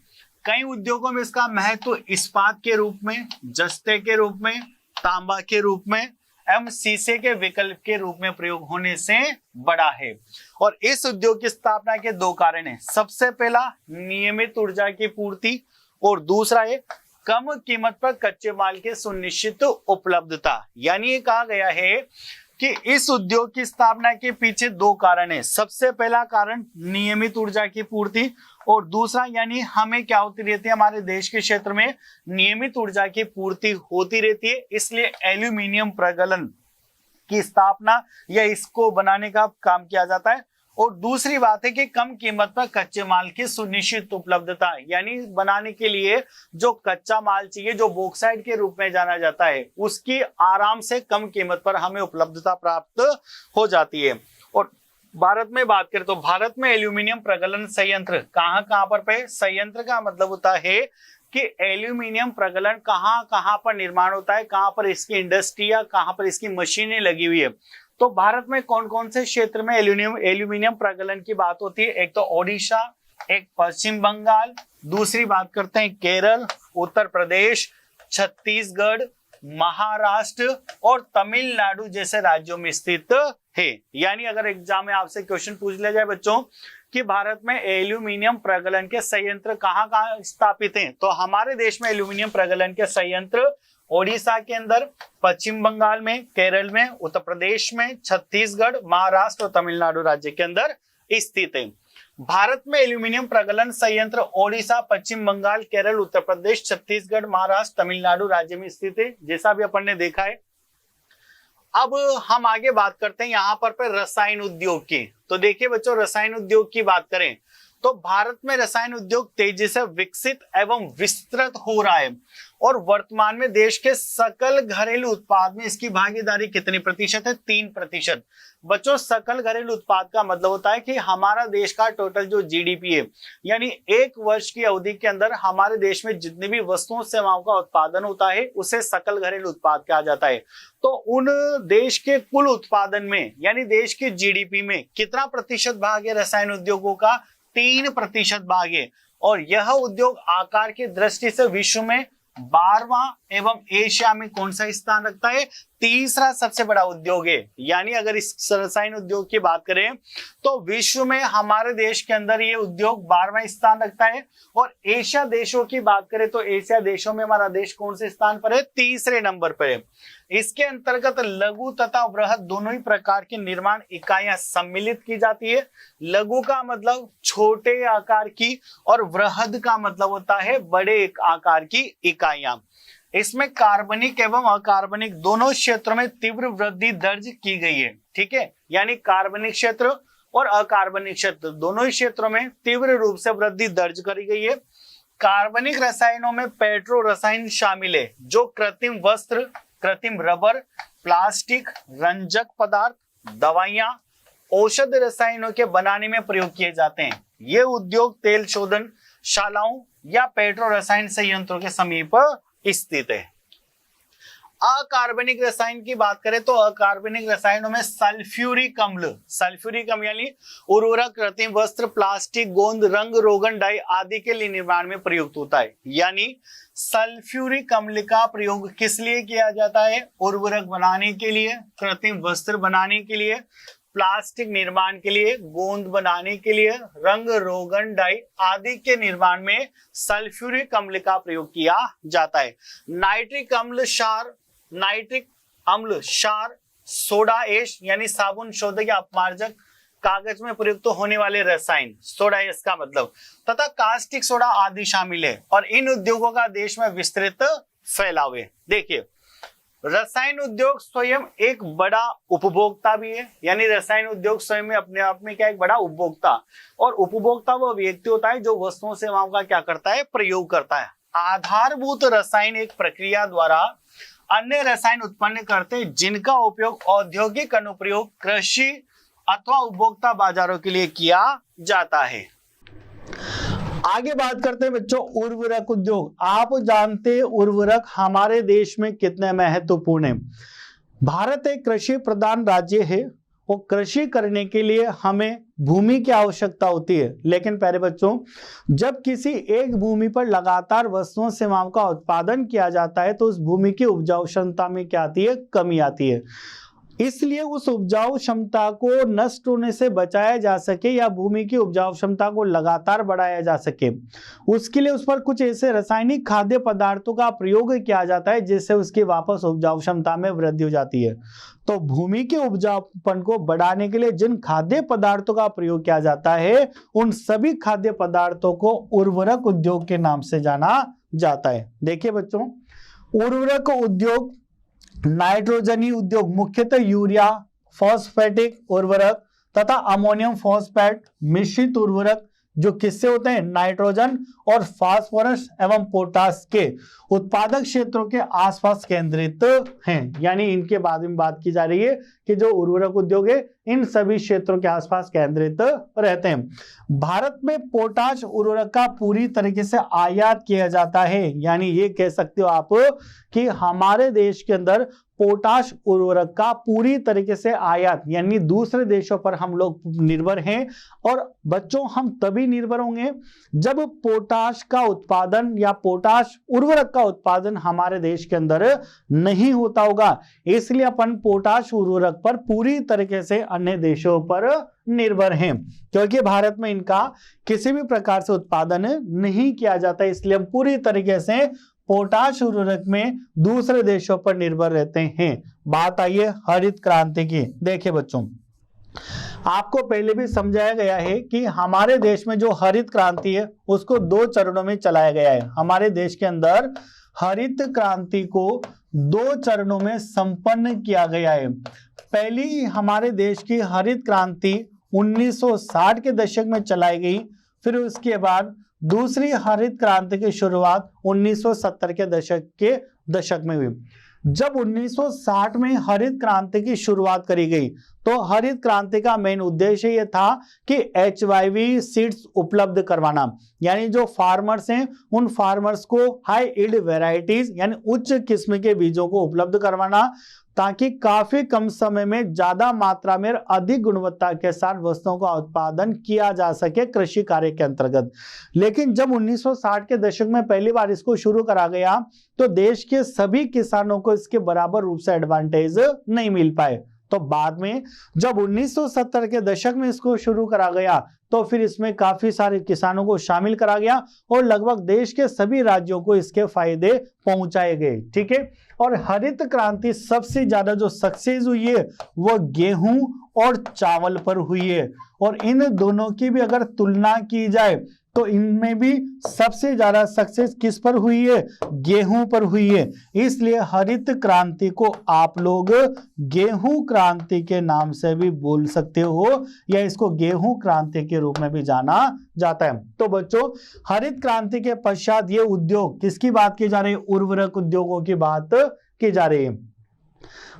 [SPEAKER 1] कई उद्योगों में इसका महत्व इस्पात के रूप में, जस्ते के रूप में, तांबा के रूप में एवं शीशे के विकल्प के रूप में प्रयोग होने से बड़ा है। और इस उद्योग की स्थापना के दो कारण हैं। सबसे पहला नियमित ऊर्जा की पूर्ति और दूसरा है कम कीमत पर कच्चे माल के सुनिश्चित उपलब्धता। यानी ये कहा गया है कि इस उद्योग की स्थापना के पीछे दो कारण हैं। सबसे पहला कारण नियमित ऊर्जा की पूर्ति और दूसरा यानी हमें क्या होती रहती है, हमारे देश के क्षेत्र में नियमित ऊर्जा की पूर्ति होती रहती है। इसलिए एल्यूमिनियम प्रगलन की स्थापना या इसको बनाने का काम किया जाता है। और दूसरी बात है कि कम कीमत पर कच्चे माल की सुनिश्चित उपलब्धता। यानी बनाने के लिए जो कच्चा माल चाहिए, जो बॉक्साइट के रूप में जाना जाता है, उसकी आराम से कम कीमत पर हमें उपलब्धता प्राप्त हो जाती है। और भारत में बात करें तो भारत में एल्यूमिनियम प्रगलन संयंत्र कहां पर पे? संयंत्र का मतलब होता है कि एल्यूमिनियम प्रगलन कहां पर निर्माण होता है, कहां पर इसकी इंडस्ट्री या कहां पर इसकी मशीनें लगी हुई है। तो भारत में कौन कौन से क्षेत्र में एल्यूमिनियम प्रगलन की बात होती है? एक तो ओडिशा, एक पश्चिम बंगाल, दूसरी बात करते हैं केरल, उत्तर प्रदेश, छत्तीसगढ़, महाराष्ट्र और तमिलनाडु जैसे राज्यों में स्थित है। यानी अगर एग्जाम में आपसे क्वेश्चन पूछ लिया जाए बच्चों कि भारत में एल्यूमिनियम प्रगलन के संयंत्र कहां स्थापित हैं, तो हमारे देश में एल्यूमिनियम प्रगलन के संयंत्र ओडिशा के अंदर, पश्चिम बंगाल में, केरल में, उत्तर प्रदेश में, छत्तीसगढ़, महाराष्ट्र और तमिलनाडु राज्य के अंदर स्थित है। भारत में एल्यूमिनियम प्रगलन संयंत्र ओडिशा, पश्चिम बंगाल, केरल, उत्तर प्रदेश, छत्तीसगढ़, महाराष्ट्र, तमिलनाडु राज्य में स्थित है, जैसा भी अपन ने देखा है। अब हम आगे बात करते हैं यहाँ पर रसायन उद्योग की। तो देखिए बच्चों, रसायन उद्योग की बात करें तो भारत में रसायन उद्योग तेजी से विकसित एवं विस्तृत हो रहा है और वर्तमान में देश के सकल घरेलू उत्पाद में इसकी भागीदारी कितनी प्रतिशत है? 3%। बच्चों, सकल घरेलू उत्पाद का मतलब होता है कि हमारा देश का टोटल जो जीडीपी है, यानी एक वर्ष की अवधि के अंदर हमारे देश में जितनी भी वस्तुओं सेवाओं का उत्पादन होता है उसे सकल घरेलू उत्पाद कहा जाता है। तो उन देश के कुल उत्पादन में यानी देश के जीडीपी में कितना प्रतिशत भाग है रसायन उद्योगों का? 3% भाग है। और यह उद्योग आकार की दृष्टि से विश्व में 12वां एवं एशिया में कौन सा स्थान रखता है? तीसरा सबसे बड़ा उद्योग है। यानी अगर इस रसायन उद्योग की बात करें तो विश्व में हमारे देश के अंदर ये उद्योग 12वां स्थान रखता है। और एशिया देशों की बात करें तो एशिया देशों में हमारा देश कौन से स्थान पर है? तीसरे नंबर पर है। इसके अंतर्गत लघु तथा वृहद दोनों ही प्रकार की निर्माण इकाइयां सम्मिलित की जाती है। लघु का मतलब छोटे आकार की और वृहद का मतलब होता है बड़े आकार की इकाइयां। इसमें कार्बनिक एवं अकार्बनिक दोनों क्षेत्रों में तीव्र वृद्धि दर्ज की गई है। ठीक है, यानी कार्बनिक क्षेत्र और अकार्बनिक क्षेत्र दोनों ही क्षेत्रों में तीव्र रूप से वृद्धि दर्ज करी गई है। कार्बनिक रसायनों में पेट्रो रसायन शामिल है, जो कृत्रिम वस्त्र, कृत्रिम रबर, प्लास्टिक, रंजक पदार्थ, दवाइयां, औषध रसायनों के बनाने में प्रयोग किए जाते हैं। ये उद्योग तेल शोधन शालाओं या पेट्रो रसायन संयंत्रों के समीप स्थित है। अकार्बनिक रसायन की बात करें तो अकार्बनिक रसायनों में सल्फ्यूरिक अम्ल यानी उर्वरक, कृत्रिम वस्त्र, प्लास्टिक, गोंद, रंग रोगन डाई आदि के लिए निर्माण में प्रयुक्त होता है। यानी सल्फ्यूरिक अम्ल का प्रयोग किस लिए किया जाता है? उर्वरक बनाने के लिए, कृत्रिम वस्त्र बनाने के लिए, प्लास्टिक निर्माण के लिए, गोंद बनाने के लिए, रंग रोगन डाई आदि के निर्माण में सल्फ्यूरिक अम्ल का प्रयोग किया जाता है। नाइट्रिक अम्ल क्षार, सोडा एश यानी साबुन, शोधक या अपमार्जक, कागज में प्रयुक्त होने वाले रसायन, सोडा एश का मतलब, तथा कास्टिक सोडा आदि शामिल है। और इन उद्योगों का देश में विस्तृत फैलाव है। देखिए, रसायन उद्योग स्वयं एक बड़ा उपभोक्ता भी है, यानी रसायन उद्योग स्वयं में अपने आप में क्या एक बड़ा उपभोक्ता, और उपभोक्ता वो व्यक्ति होता है जो वस्तुओं सेवाओं का क्या करता है? प्रयोग करता है। आधारभूत रसायन एक प्रक्रिया द्वारा अन्य रसायन उत्पन्न करते हैं, जिनका उपयोग औद्योगिक अनुप्रयोग, कृषि अथवा उपभोक्ता बाजारों के लिए किया जाता है। आगे बात करते हैं बच्चों उर्वरक उद्योग। आप जानते हैं उर्वरक हमारे देश में कितने महत्वपूर्ण है। भारत एक कृषि प्रधान राज्य है और कृषि करने के लिए हमें भूमि की आवश्यकता होती है। लेकिन प्यारे बच्चों, जब किसी एक भूमि पर लगातार वस्तुओं सेवाओं का उत्पादन किया जाता है तो उस भूमि की उपजाऊ क्षमता में क्या आती है? कमी आती है। इसलिए उस उपजाऊ क्षमता को नष्ट होने से बचाया जा सके या भूमि की उपजाऊ क्षमता को लगातार बढ़ाया जा सके, उसके लिए उस पर कुछ ऐसे रासायनिक खाद्य पदार्थों का प्रयोग किया जाता है जिससे उसकी वापस उपजाऊ क्षमता में वृद्धि हो जाती है। तो भूमि के उपजाऊपन को बढ़ाने के लिए जिन खाद्य पदार्थों का प्रयोग किया जाता है, उन सभी खाद्य पदार्थों को उर्वरक उद्योग के नाम से जाना जाता है। देखिए बच्चों, उर्वरक उद्योग नाइट्रोजनी उद्योग मुख्यतः यूरिया, फॉस्फेटिक उर्वरक तथा अमोनियम फॉस्फेट मिश्रित उर्वरक जो किससे होते हैं? नाइट्रोजन और फास्फोरस एवं पोटास के उत्पादक क्षेत्रों के आसपास केंद्रित हैं। यानी इनके बारे में बात की जा रही है कि जो उर्वरक उद्योग है इन सभी क्षेत्रों के आसपास केंद्रित रहते हैं। भारत में पोटाश उर्वरक का पूरी तरीके से आयात किया जाता है। यानी ये कह सकते हो आप कि हमारे देश के अंदर पोटाश उर्वरक का पूरी तरीके से आयात, यानी दूसरे देशों पर हम लोग निर्भर हैं। और बच्चों, हम तभी निर्भर होंगे जब पोटाश का उत्पादन या पोटाश उर्वरक का उत्पादन हमारे देश के अंदर नहीं होता होगा। इसलिए अपन पोटाश उर्वरक पर पूरी तरीके से अन्य देशों पर निर्भर हैं, क्योंकि भारत में इनका किसी भी प्रकार से उत्पादन नहीं किया जाता। इसलिए हम पूरी तरीके से पोटाश उर्वरक में दूसरे देशों पर निर्भर रहते हैं। बात आई है हरित क्रांति की। देखिए बच्चों, आपको पहले भी समझाया गया है कि हमारे देश में जो हरित क्रांति है उसको 2 चरणों में चलाया गया है। हमारे देश के अंदर हरित क्रांति को 2 चरणों में संपन्न किया गया है। पहली हमारे देश की हरित क्रांति 1960 के दशक में चलाई गई। फिर उसके बाद दूसरी हरित क्रांति की शुरुआत 1970 के दशक में हुई। जब 1960 में हरित क्रांति की शुरुआत करी गई तो हरित क्रांति का मेन उद्देश्य यह था कि HYV सीड्स उपलब्ध करवाना, यानी जो फार्मर्स हैं उन फार्मर्स को हाई यील्ड वैरायटीज यानी उच्च किस्म के बीजों को उपलब्ध करवाना, ताकि काफी कम समय में ज्यादा मात्रा में अधिक गुणवत्ता के साथ वस्तुओं का उत्पादन किया जा सके कृषि कार्य के अंतर्गत। लेकिन जब 1960 के दशक में पहली बार इसको शुरू करा गया तो देश के सभी किसानों को इसके बराबर रूप से एडवांटेज नहीं मिल पाए। तो बाद में जब 1970 के दशक में इसको शुरू करा गया तो फिर इसमें काफी सारे किसानों को शामिल करा गया और लगभग देश के सभी राज्यों को इसके फायदे पहुंचाए गए। ठीक है, और हरित क्रांति सबसे ज्यादा जो सक्सेस हुई है वो गेहूं और चावल पर हुई है। और इन दोनों की भी अगर तुलना की जाए तो इनमें भी सबसे ज्यादा सक्सेस किस पर हुई है? गेहूं पर हुई है। इसलिए हरित क्रांति को आप लोग गेहूं क्रांति के नाम से भी बोल सकते हो, या इसको गेहूं क्रांति के रूप में भी जाना जाता है। तो बच्चों, हरित क्रांति के पश्चात ये उद्योग किसकी बात की जा रही है? उर्वरक उद्योगों की बात की जा रही है।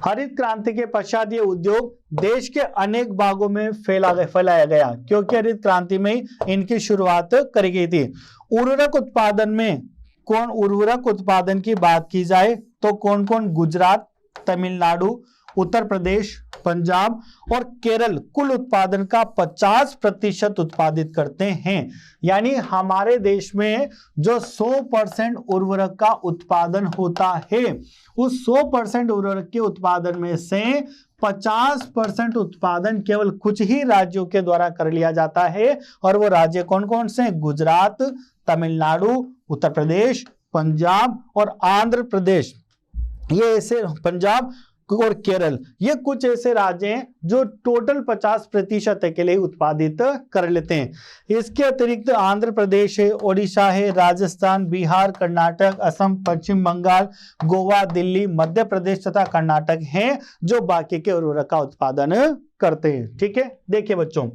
[SPEAKER 1] हरित क्रांति के पश्चात ये उद्योग देश के अनेक भागों में फैलाया गया, क्योंकि हरित क्रांति में इनकी शुरुआत करी गई थी। उर्वरक उत्पादन में उर्वरक उत्पादन की बात की जाए तो कौन कौन? गुजरात, तमिलनाडु, उत्तर प्रदेश, पंजाब और केरल कुल उत्पादन का 50% उत्पादित करते हैं। यानी हमारे देश में जो 100% उर्वरक का उत्पादन होता है, उस 100% उर्वरक के उत्पादन में से 50% उत्पादन केवल कुछ ही राज्यों के द्वारा कर लिया जाता है। और वो राज्य कौन कौन से? गुजरात, तमिलनाडु, उत्तर प्रदेश, पंजाब और आंध्र प्रदेश। ये ऐसे पंजाब और केरल, ये कुछ ऐसे राज्य हैं जो टोटल 50% अकेले उत्पादित कर लेते हैं। इसके अतिरिक्त आंध्र प्रदेश है, ओडिशा है, राजस्थान, बिहार, कर्नाटक, असम, पश्चिम बंगाल, गोवा, दिल्ली, मध्य प्रदेश तथा कर्नाटक हैं जो बाकी के उर्वरक का उत्पादन करते हैं। ठीक है, देखिए बच्चों,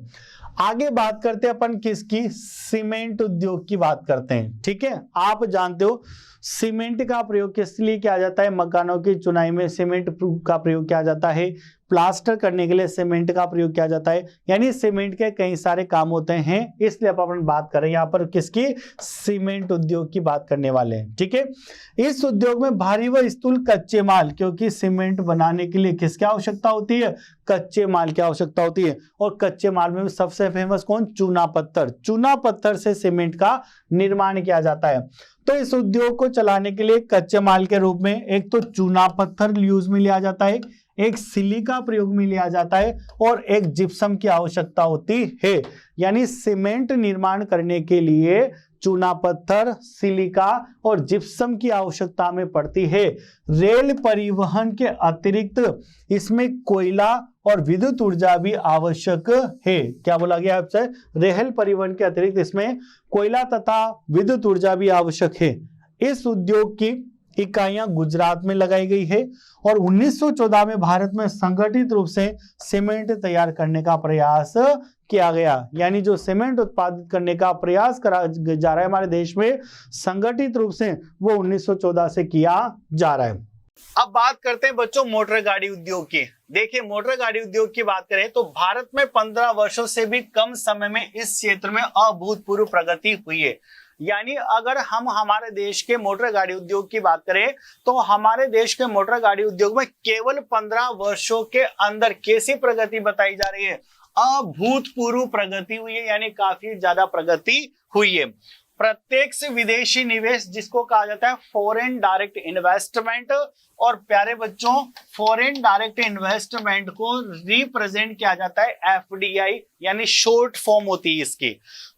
[SPEAKER 1] आगे बात करते हैं अपन किसकी? सीमेंट उद्योग की बात करते हैं। ठीक है, आप जानते हो सीमेंट का प्रयोग किस लिए किया जाता है? मकानों की चुनाई में सीमेंट का प्रयोग किया जाता है, प्लास्टर करने के लिए सीमेंट का प्रयोग किया जाता है। यानी सीमेंट के कई सारे काम होते हैं, इसलिए अपन बात कर रहे हैं यहाँ पर किसकी? सीमेंट उद्योग की बात करने वाले हैं। ठीक है, इस उद्योग में भारी व स्थूल कच्चे माल, क्योंकि सीमेंट बनाने के लिए किसकी आवश्यकता होती है? कच्चे माल की आवश्यकता होती है। और कच्चे माल में सबसे फेमस कौन? चूना पत्थर। चूना पत्थर से सीमेंट का निर्माण किया जाता है। तो इस उद्योग को चलाने के लिए कच्चे माल के रूप में एक तो चूना पत्थर यूज में लिया जाता है, एक सिलिका प्रयोग में लिया जाता है और एक जिप्सम की आवश्यकता होती है। यानी सीमेंट निर्माण करने के लिए चूना पत्थर, सिलिका और जिप्सम की आवश्यकता में पड़ती है। रेल परिवहन के अतिरिक्त इसमें कोयला और विद्युत ऊर्जा भी आवश्यक है। क्या बोला गया आपसे? रेल परिवहन के अतिरिक्त इसमें कोयला तथा विद्युत ऊर्जा भी आवश्यक है। इस उद्योग की इकाइयां गुजरात में लगाई गई है और 1914 में भारत में संगठित रूप से सीमेंट तैयार करने का प्रयास किया गया। यानी जो सीमेंट उत्पादित करने का प्रयास करा जा रहा है हमारे देश में संगठित रूप से, वो 1914 से किया जा रहा है। अब बात करते हैं बच्चों मोटर गाड़ी उद्योग की। देखिए, मोटर गाड़ी उद्योग की बात करें तो भारत में 15 वर्षों से भी कम समय में इस क्षेत्र में अभूतपूर्व प्रगति हुई है। यानी अगर हम हमारे देश के मोटर गाड़ी उद्योग की बात करें तो हमारे देश के मोटर गाड़ी उद्योग में केवल 15 वर्षों के अंदर कैसी प्रगति बताई जा रही है? अभूतपूर्व प्रगति हुई है, यानी काफी ज्यादा प्रगति हुई है। प्रत्यक्ष विदेशी निवेश जिसको कहा जाता है फॉरेन डायरेक्ट इन्वेस्टमेंट, और प्यारे बच्चों फॉरेन डायरेक्ट इन्वेस्टमेंट को रिप्रेजेंट किया जाता है एफडीआई, यानी शॉर्ट फॉर्म होती है इसकी।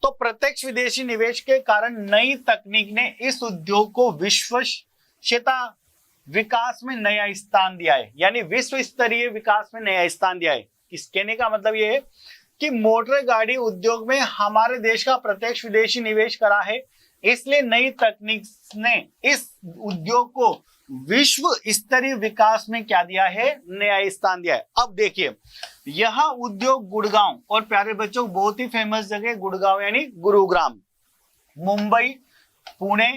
[SPEAKER 1] तो प्रत्यक्ष विदेशी निवेश के कारण नई तकनीक ने इस उद्योग को विश्वसनीयता विकास में नया स्थान दिया है, यानी विश्व स्तरीय विकास में नया स्थान दिया है। इस कहने का मतलब ये है कि मोटर गाड़ी उद्योग में हमारे देश का प्रत्यक्ष विदेशी निवेश करा है, इसलिए नई तकनीक ने इस उद्योग को विश्व स्तरीय विकास में क्या दिया है? नया स्थान दिया है। अब देखिए, यह उद्योग गुड़गांव, और प्यारे बच्चों बहुत ही फेमस जगह गुड़गांव यानी गुरुग्राम, मुंबई, पुणे,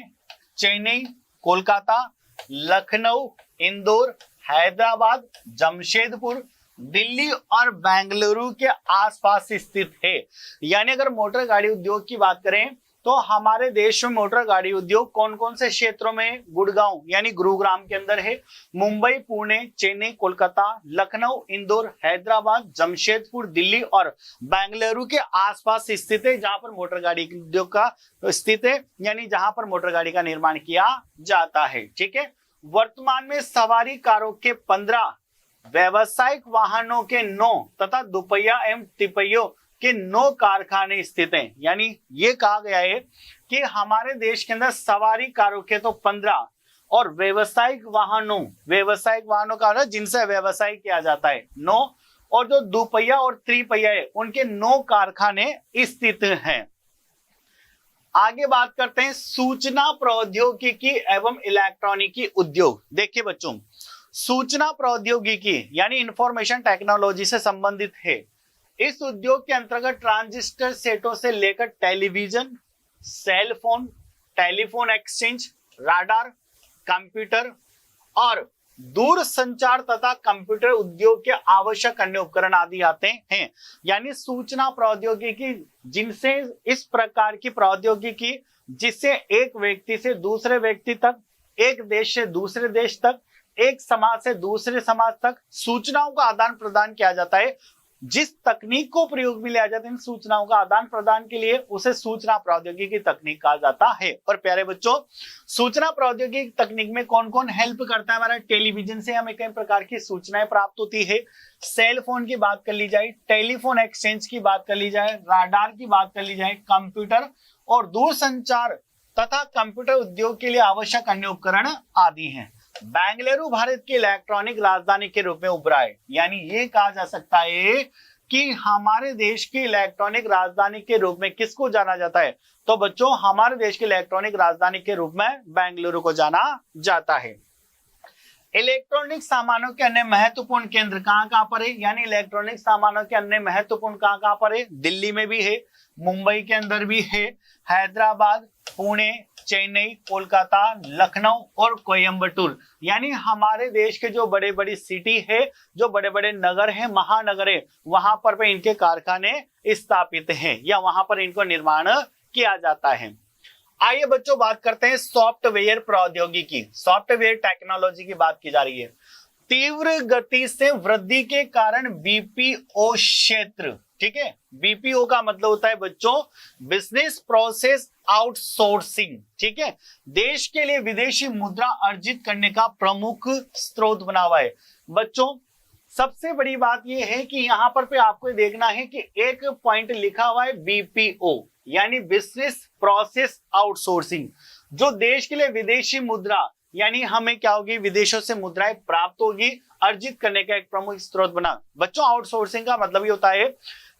[SPEAKER 1] चेन्नई, कोलकाता, लखनऊ, इंदौर, हैदराबाद, जमशेदपुर, दिल्ली और बेंगलुरु के आसपास स्थित है। यानी अगर मोटर गाड़ी उद्योग की बात करें तो हमारे देश में मोटर गाड़ी उद्योग कौन कौन से क्षेत्रों में? गुड़गांव यानी गुरुग्राम के अंदर है, मुंबई, पुणे, चेन्नई, कोलकाता, लखनऊ, इंदौर, हैदराबाद, जमशेदपुर, दिल्ली और बेंगलुरु के आसपास स्थित है, जहां पर मोटर गाड़ी उद्योग का स्थित है, यानी जहां पर मोटर गाड़ी का निर्माण किया जाता है। ठीक है, वर्तमान में सवारी कारों के 15, व्यावसायिक वाहनों के 9 तथा दुपहिया एवं तिपहियों के 9 कारखाने स्थित हैं। यानी ये कहा गया है कि हमारे देश के अंदर सवारी कारों के तो 15 और व्यावसायिक वाहनों का जिनसे व्यवसाय किया जाता है 9, और जो दुपहिया और त्रिपहिया है उनके 9 कारखाने स्थित हैं। आगे बात करते हैं सूचना प्रौद्योगिकी एवं इलेक्ट्रॉनिकी उद्योग। देखिए बच्चों, सूचना प्रौद्योगिकी यानी इंफॉर्मेशन टेक्नोलॉजी से संबंधित है। इस उद्योग के अंतर्गत ट्रांजिस्टर सेटों से लेकर television, cell phone, telephone exchange, radar, computer और दूर संचार तथा कंप्यूटर उद्योग के आवश्यक अन्य उपकरण आदि आते हैं। यानी सूचना प्रौद्योगिकी, जिनसे इस प्रकार की प्रौद्योगिकी जिससे एक व्यक्ति से दूसरे व्यक्ति तक, एक देश से दूसरे देश तक, एक समाज से दूसरे समाज तक सूचनाओं का आदान प्रदान किया जाता है, जिस तकनीक को प्रयोग में लिया जाता है इन सूचनाओं का आदान प्रदान के लिए, उसे सूचना प्रौद्योगिकी तकनीक कहा जाता है। और प्यारे बच्चों, सूचना प्रौद्योगिकी तकनीक में कौन कौन हेल्प करता है? हमारा टेलीविजन से हमें कई प्रकार की सूचनाएं प्राप्त होती है, सेल फोन की बात कर ली जाए, टेलीफोन एक्सचेंज की बात कर ली जाए, राडार की बात कर ली जाए, कंप्यूटर और दूरसंचार तथा कंप्यूटर उद्योग के लिए आवश्यक अन्य उपकरण आदि हैं। बेंगलुरु भारत की इलेक्ट्रॉनिक राजधानी के रूप में उभरा है। यानी ये कहा जा सकता है कि हमारे देश की इलेक्ट्रॉनिक राजधानी के रूप में किसको जाना जाता है? तो बच्चों, हमारे देश की इलेक्ट्रॉनिक राजधानी के रूप में बेंगलुरु को जाना जाता है। इलेक्ट्रॉनिक सामानों के अन्य महत्वपूर्ण केंद्र कहां पर है? यानी इलेक्ट्रॉनिक सामानों के अन्य महत्वपूर्ण कहां पर है? दिल्ली में भी है, मुंबई के अंदर भी है, हैदराबाद, पुणे, चेन्नई, कोलकाता, लखनऊ और कोयम्बटूर। यानी हमारे देश के जो बड़े बड़ी सिटी है, जो बड़े बड़े नगर है, महानगर है, वहां पर इनके कारखाने स्थापित हैं या वहां पर इनको निर्माण किया जाता है। आइए बच्चों बात करते हैं सॉफ्टवेयर प्रौद्योगिकी, सॉफ्टवेयर टेक्नोलॉजी की बात की जा रही है। तीव्र गति से वृद्धि के कारण बीपीओ क्षेत्र, ठीक है, बीपीओ का मतलब होता है बच्चों बिजनेस प्रोसेस आउटसोर्सिंग, ठीक है, देश के लिए विदेशी मुद्रा अर्जित करने का प्रमुख स्रोत बना हुआ है। बच्चों, सबसे बड़ी बात यह है कि यहां पर पे आपको देखना है कि एक पॉइंट लिखा हुआ है बीपीओ यानी बिजनेस प्रोसेस आउटसोर्सिंग, जो देश के लिए विदेशी मुद्रा यानी हमें क्या होगी, विदेशों से मुद्राएं प्राप्त होगी, अर्जित करने का एक प्रमुख स्रोत बना। बच्चों, आउटसोर्सिंग का मतलब ये होता है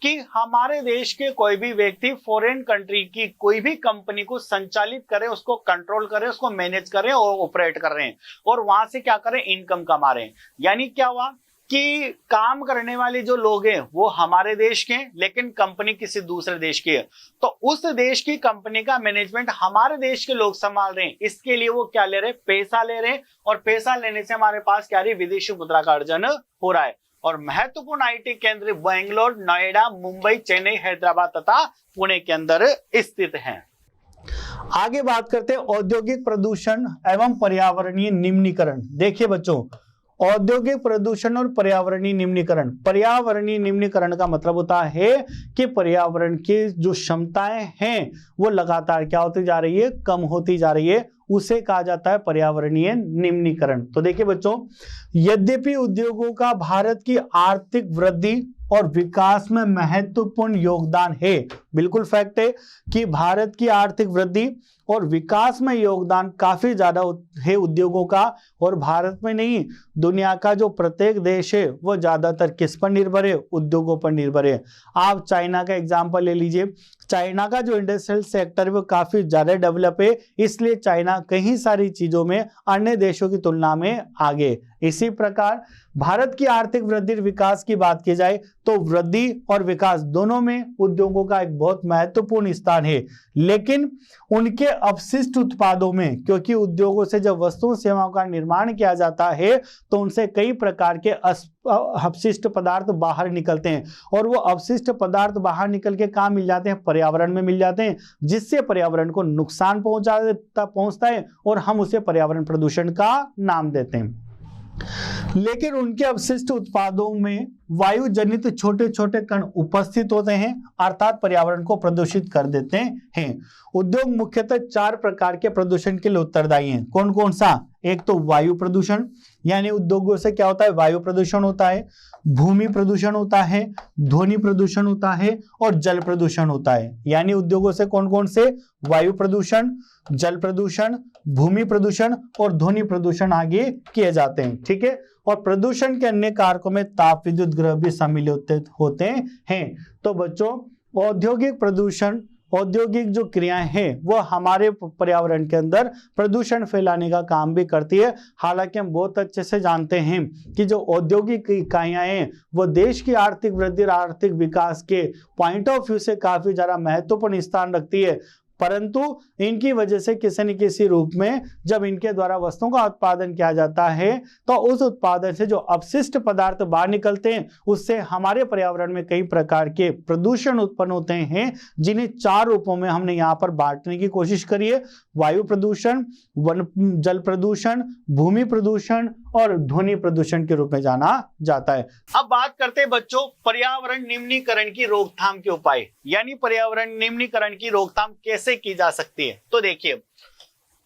[SPEAKER 1] कि हमारे देश के कोई भी व्यक्ति फॉरेन कंट्री की कोई भी कंपनी को संचालित करे, उसको कंट्रोल करे, उसको मैनेज करे और ऑपरेट कर रहे हैं और वहां से क्या करें, इनकम कमा रहे हैं। यानी क्या हुआ कि काम करने वाले जो लोग हैं वो हमारे देश के हैं, लेकिन कंपनी किसी दूसरे देश की है, तो उस देश की कंपनी का मैनेजमेंट हमारे देश के लोग संभाल रहे हैं। इसके लिए वो क्या ले रहे हैं, पैसा ले रहे हैं, और पैसा लेने से हमारे पास क्या रही, विदेशी मुद्रा का अर्जन हो रहा है। और महत्वपूर्ण आईटी केंद्र बेंगलोर, नोएडा, मुंबई, चेन्नई, हैदराबाद तथा पुणे के अंदर स्थित हैं। आगे बात करते हैं औद्योगिक प्रदूषण एवं पर्यावरणीय निम्नीकरण। देखिए बच्चों, औद्योगिक प्रदूषण और पर्यावरणीय निम्नीकरण, पर्यावरणीय निम्नीकरण का मतलब होता है कि पर्यावरण की जो क्षमताएं हैं वो लगातार क्या होती जा रही है, कम होती जा रही है, उसे कहा जाता है पर्यावरणीय निम्नीकरण। तो देखिए बच्चों, यद्यपि उद्योगों का भारत की आर्थिक वृद्धि और विकास में महत्वपूर्ण योगदान है, बिल्कुल फैक्ट है कि भारत की आर्थिक वृद्धि और विकास में योगदान काफी ज्यादा है उद्योगों का, और भारत में नहीं दुनिया का जो प्रत्येक देश है वो ज्यादातर किस पर निर्भर है, उद्योगों पर निर्भर है। आप चाइना का एग्जांपल ले लीजिए, चाइना का जो इंडस्ट्रियल सेक्टर है वो काफी ज्यादा डेवलप है, इसलिए चाइना कई सारी चीजों में अन्य देशों की तुलना में आगे। इसी प्रकार भारत की आर्थिक वृद्धि और विकास की बात की जाए तो वृद्धि और विकास दोनों में उद्योगों का एक बहुत महत्वपूर्ण स्थान है, लेकिन उनके अपशिष्ट उत्पादों में, क्योंकि उद्योगों से जब वस्तुओं सेवाओं का निर्माण किया जाता है तो उनसे कई प्रकार के अपशिष्ट पदार्थ बाहर निकलते हैं, और वो अपशिष्ट पदार्थ बाहर निकल के कहाँ मिल जाते हैं, पर्यावरण में मिल जाते हैं, जिससे पर्यावरण को नुकसान पहुंचता है और हम उसे पर्यावरण प्रदूषण का नाम देते हैं। लेकिन उनके अपशिष्ट उत्पादों में वायु जनित छोटे छोटे कण उपस्थित होते हैं, अर्थात पर्यावरण को प्रदूषित कर देते हैं। उद्योग मुख्यतः 4 प्रकार के प्रदूषण के लिए उत्तरदायी हैं। कौन कौन सा? एक तो वायु प्रदूषण, यानी उद्योगों से क्या होता है, वायु प्रदूषण होता है, भूमि प्रदूषण होता है, ध्वनि प्रदूषण होता है और जल प्रदूषण होता है। यानी उद्योगों से कौन कौन से, वायु प्रदूषण, जल प्रदूषण, भूमि प्रदूषण और ध्वनि प्रदूषण आगे किए जाते हैं, ठीक है। और प्रदूषण के अन्य कारकों में ताप विद्युत ग्रह भी शामिल होते हैं। तो बच्चों, औद्योगिक प्रदूषण औद्योगिक जो क्रियाएं हैं वो हमारे पर्यावरण के अंदर प्रदूषण फैलाने का काम भी करती है। हालांकि हम बहुत अच्छे से जानते हैं कि जो औद्योगिक इकाइयां हैं वो देश की आर्थिक वृद्धि और आर्थिक विकास के पॉइंट ऑफ व्यू से काफी ज्यादा महत्वपूर्ण स्थान रखती है, परंतु इनकी वजह से किसी न किसी रूप में जब इनके द्वारा वस्तुओं का उत्पादन किया जाता है तो उस उत्पादन से जो अपशिष्ट पदार्थ बाहर निकलते हैं उससे हमारे पर्यावरण में कई प्रकार के प्रदूषण उत्पन्न होते हैं, जिन्हें 4 रूपों में हमने यहाँ पर बांटने की कोशिश करी है। वायु प्रदूषण, जल प्रदूषण, भूमि प्रदूषण और ध्वनि प्रदूषण के रूप में जाना जाता है। अब बात करते हैं बच्चों पर्यावरण निम्नीकरण की रोकथाम के उपाय, यानी पर्यावरण निम्नीकरण की रोकथाम कैसे की जा सकती है। तो देखिए,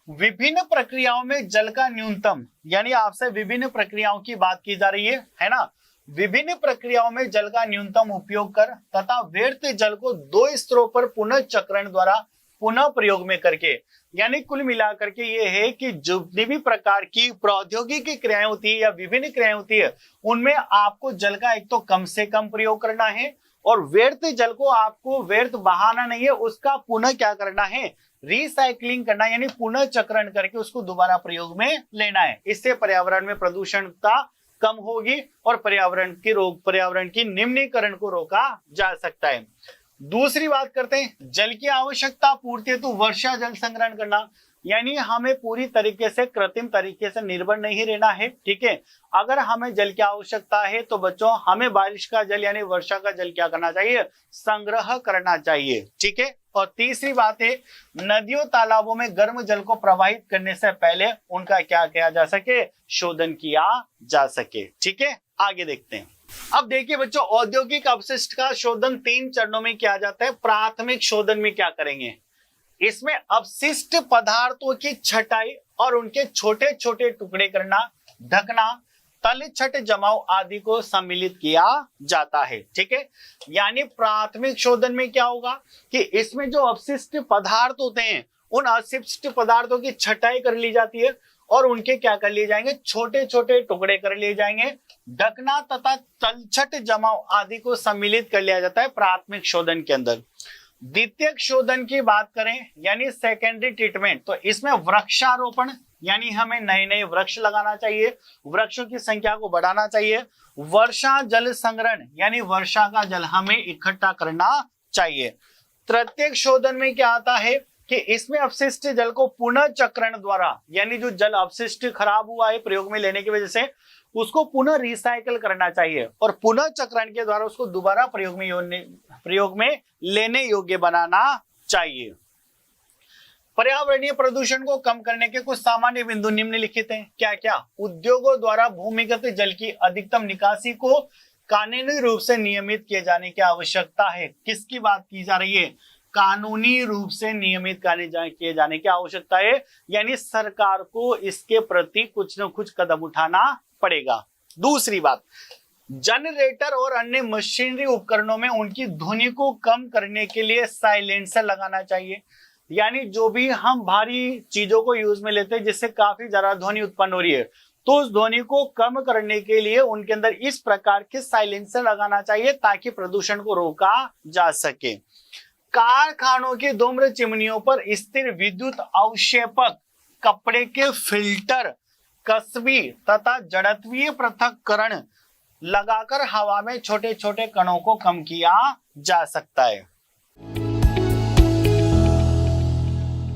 [SPEAKER 1] विभिन्न प्रक्रियाओं में जल का न्यूनतम, यानी आपसे विभिन्न प्रक्रियाओं की बात की जा रही है ना। विभिन्न प्रक्रियाओं में जल का न्यूनतम उपयोग कर तथा व्यर्थ जल को 2 स्तरों पर पुनः चक्रण द्वारा पुनः प्रयोग में करके, यानी कुल मिलाकर के ये है कि जितनी भी प्रकार की प्रौद्योगिकी क्रियाएं होती है या विभिन्न क्रियाएं होती है उनमें आपको जल का एक तो कम से कम प्रयोग करना है और व्यर्थ जल को आपको व्यर्थ बहाना नहीं है, उसका पुनः क्या करना है, रिसाइकलिंग करना, यानी पुनः चक्रण करके उसको दोबारा प्रयोग में लेना है। इससे पर्यावरण में प्रदूषणता कम होगी और पर्यावरण की निम्नीकरण को रोका जा सकता है। दूसरी बात करते हैं, जल की आवश्यकता पूर्ति हेतु वर्षा जल संग्रहण करना, यानी हमें पूरी तरीके से कृत्रिम तरीके से निर्भर नहीं रहना है। ठीक है, अगर हमें जल की आवश्यकता है तो बच्चों हमें बारिश का जल यानी वर्षा का जल क्या करना चाहिए, संग्रह करना चाहिए। ठीक है, और तीसरी बात है, नदियों तालाबों में गर्म जल को प्रवाहित करने से पहले उनका क्या किया जा सके, शोधन किया जा सके। ठीक है, आगे देखते हैं। अब देखिए बच्चों, औद्योगिक अपशिष्ट का शोधन 3 चरणों में किया जाता है। प्राथमिक शोधन में क्या करेंगे, इसमें अपशिष्ट पदार्थों की छटाई और उनके छोटे छोटे टुकड़े करना, ढकना, तलछट जमाव आदि को सम्मिलित किया जाता है। ठीक है, यानी प्राथमिक शोधन में क्या होगा कि इसमें जो अपशिष्ट पदार्थ होते हैं उन अपशिष्ट पदार्थों की छटाई कर ली जाती है और उनके क्या कर लिए जाएंगे, छोटे छोटे टुकड़े कर लिए जाएंगे, ढकना तथा तलछट जमाव आदि को सम्मिलित कर लिया जाता है प्राथमिक शोधन के अंदर। द्वितीयक शोधन की बात करें यानी सेकेंडरी ट्रीटमेंट, तो इसमें वृक्षारोपण, यानी हमें नए नए वृक्ष लगाना चाहिए, वृक्षों की संख्या को बढ़ाना चाहिए। वर्षा जल संग्रहण, यानी वर्षा का जल हमें इकट्ठा करना चाहिए। तृतीयक शोधन में क्या आता है कि इसमें अपशिष्ट जल को पुनः चक्रण द्वारा, यानी जो जल अपशिष्ट खराब हुआ है प्रयोग में लेने की वजह से, उसको पुनः रिसाइकल करना चाहिए और पुनः चक्रण के द्वारा उसको दोबारा प्रयोग में लेने योग्य बनाना चाहिए। पर्यावरणीय प्रदूषण को कम करने के कुछ सामान्य बिंदु निम्नलिखित हैं। क्या क्या, उद्योगों द्वारा भूमिगत जल की अधिकतम निकासी को कानूनी रूप से नियमित किए जाने की आवश्यकता है। किसकी बात की जा रही है, कानूनी रूप से नियमित किए जाने की आवश्यकता है, यानी सरकार को इसके प्रति कुछ न कुछ कदम उठाना पड़ेगा। दूसरी बात, जनरेटर और अन्य मशीनरी उपकरणों में उनकी ध्वनि को कम करने के लिए साइलेंसर लगाना चाहिए, यानी जो भी हम भारी चीजों को यूज में लेते हैं जिससे काफी ज्यादा ध्वनि उत्पन्न हो रही है, तो उस ध्वनि को कम करने के लिए उनके अंदर इस प्रकार के साइलेंसर लगाना चाहिए ताकि प्रदूषण को रोका जा सके। कारखानों की धूम्र चिमनियों पर स्थिर विद्युत अवक्षेपक, कपड़े के फिल्टर, कसबी तथा जड़त्वीय पृथक्करण लगाकर हवा में छोटे छोटे कणों को कम किया जा सकता है।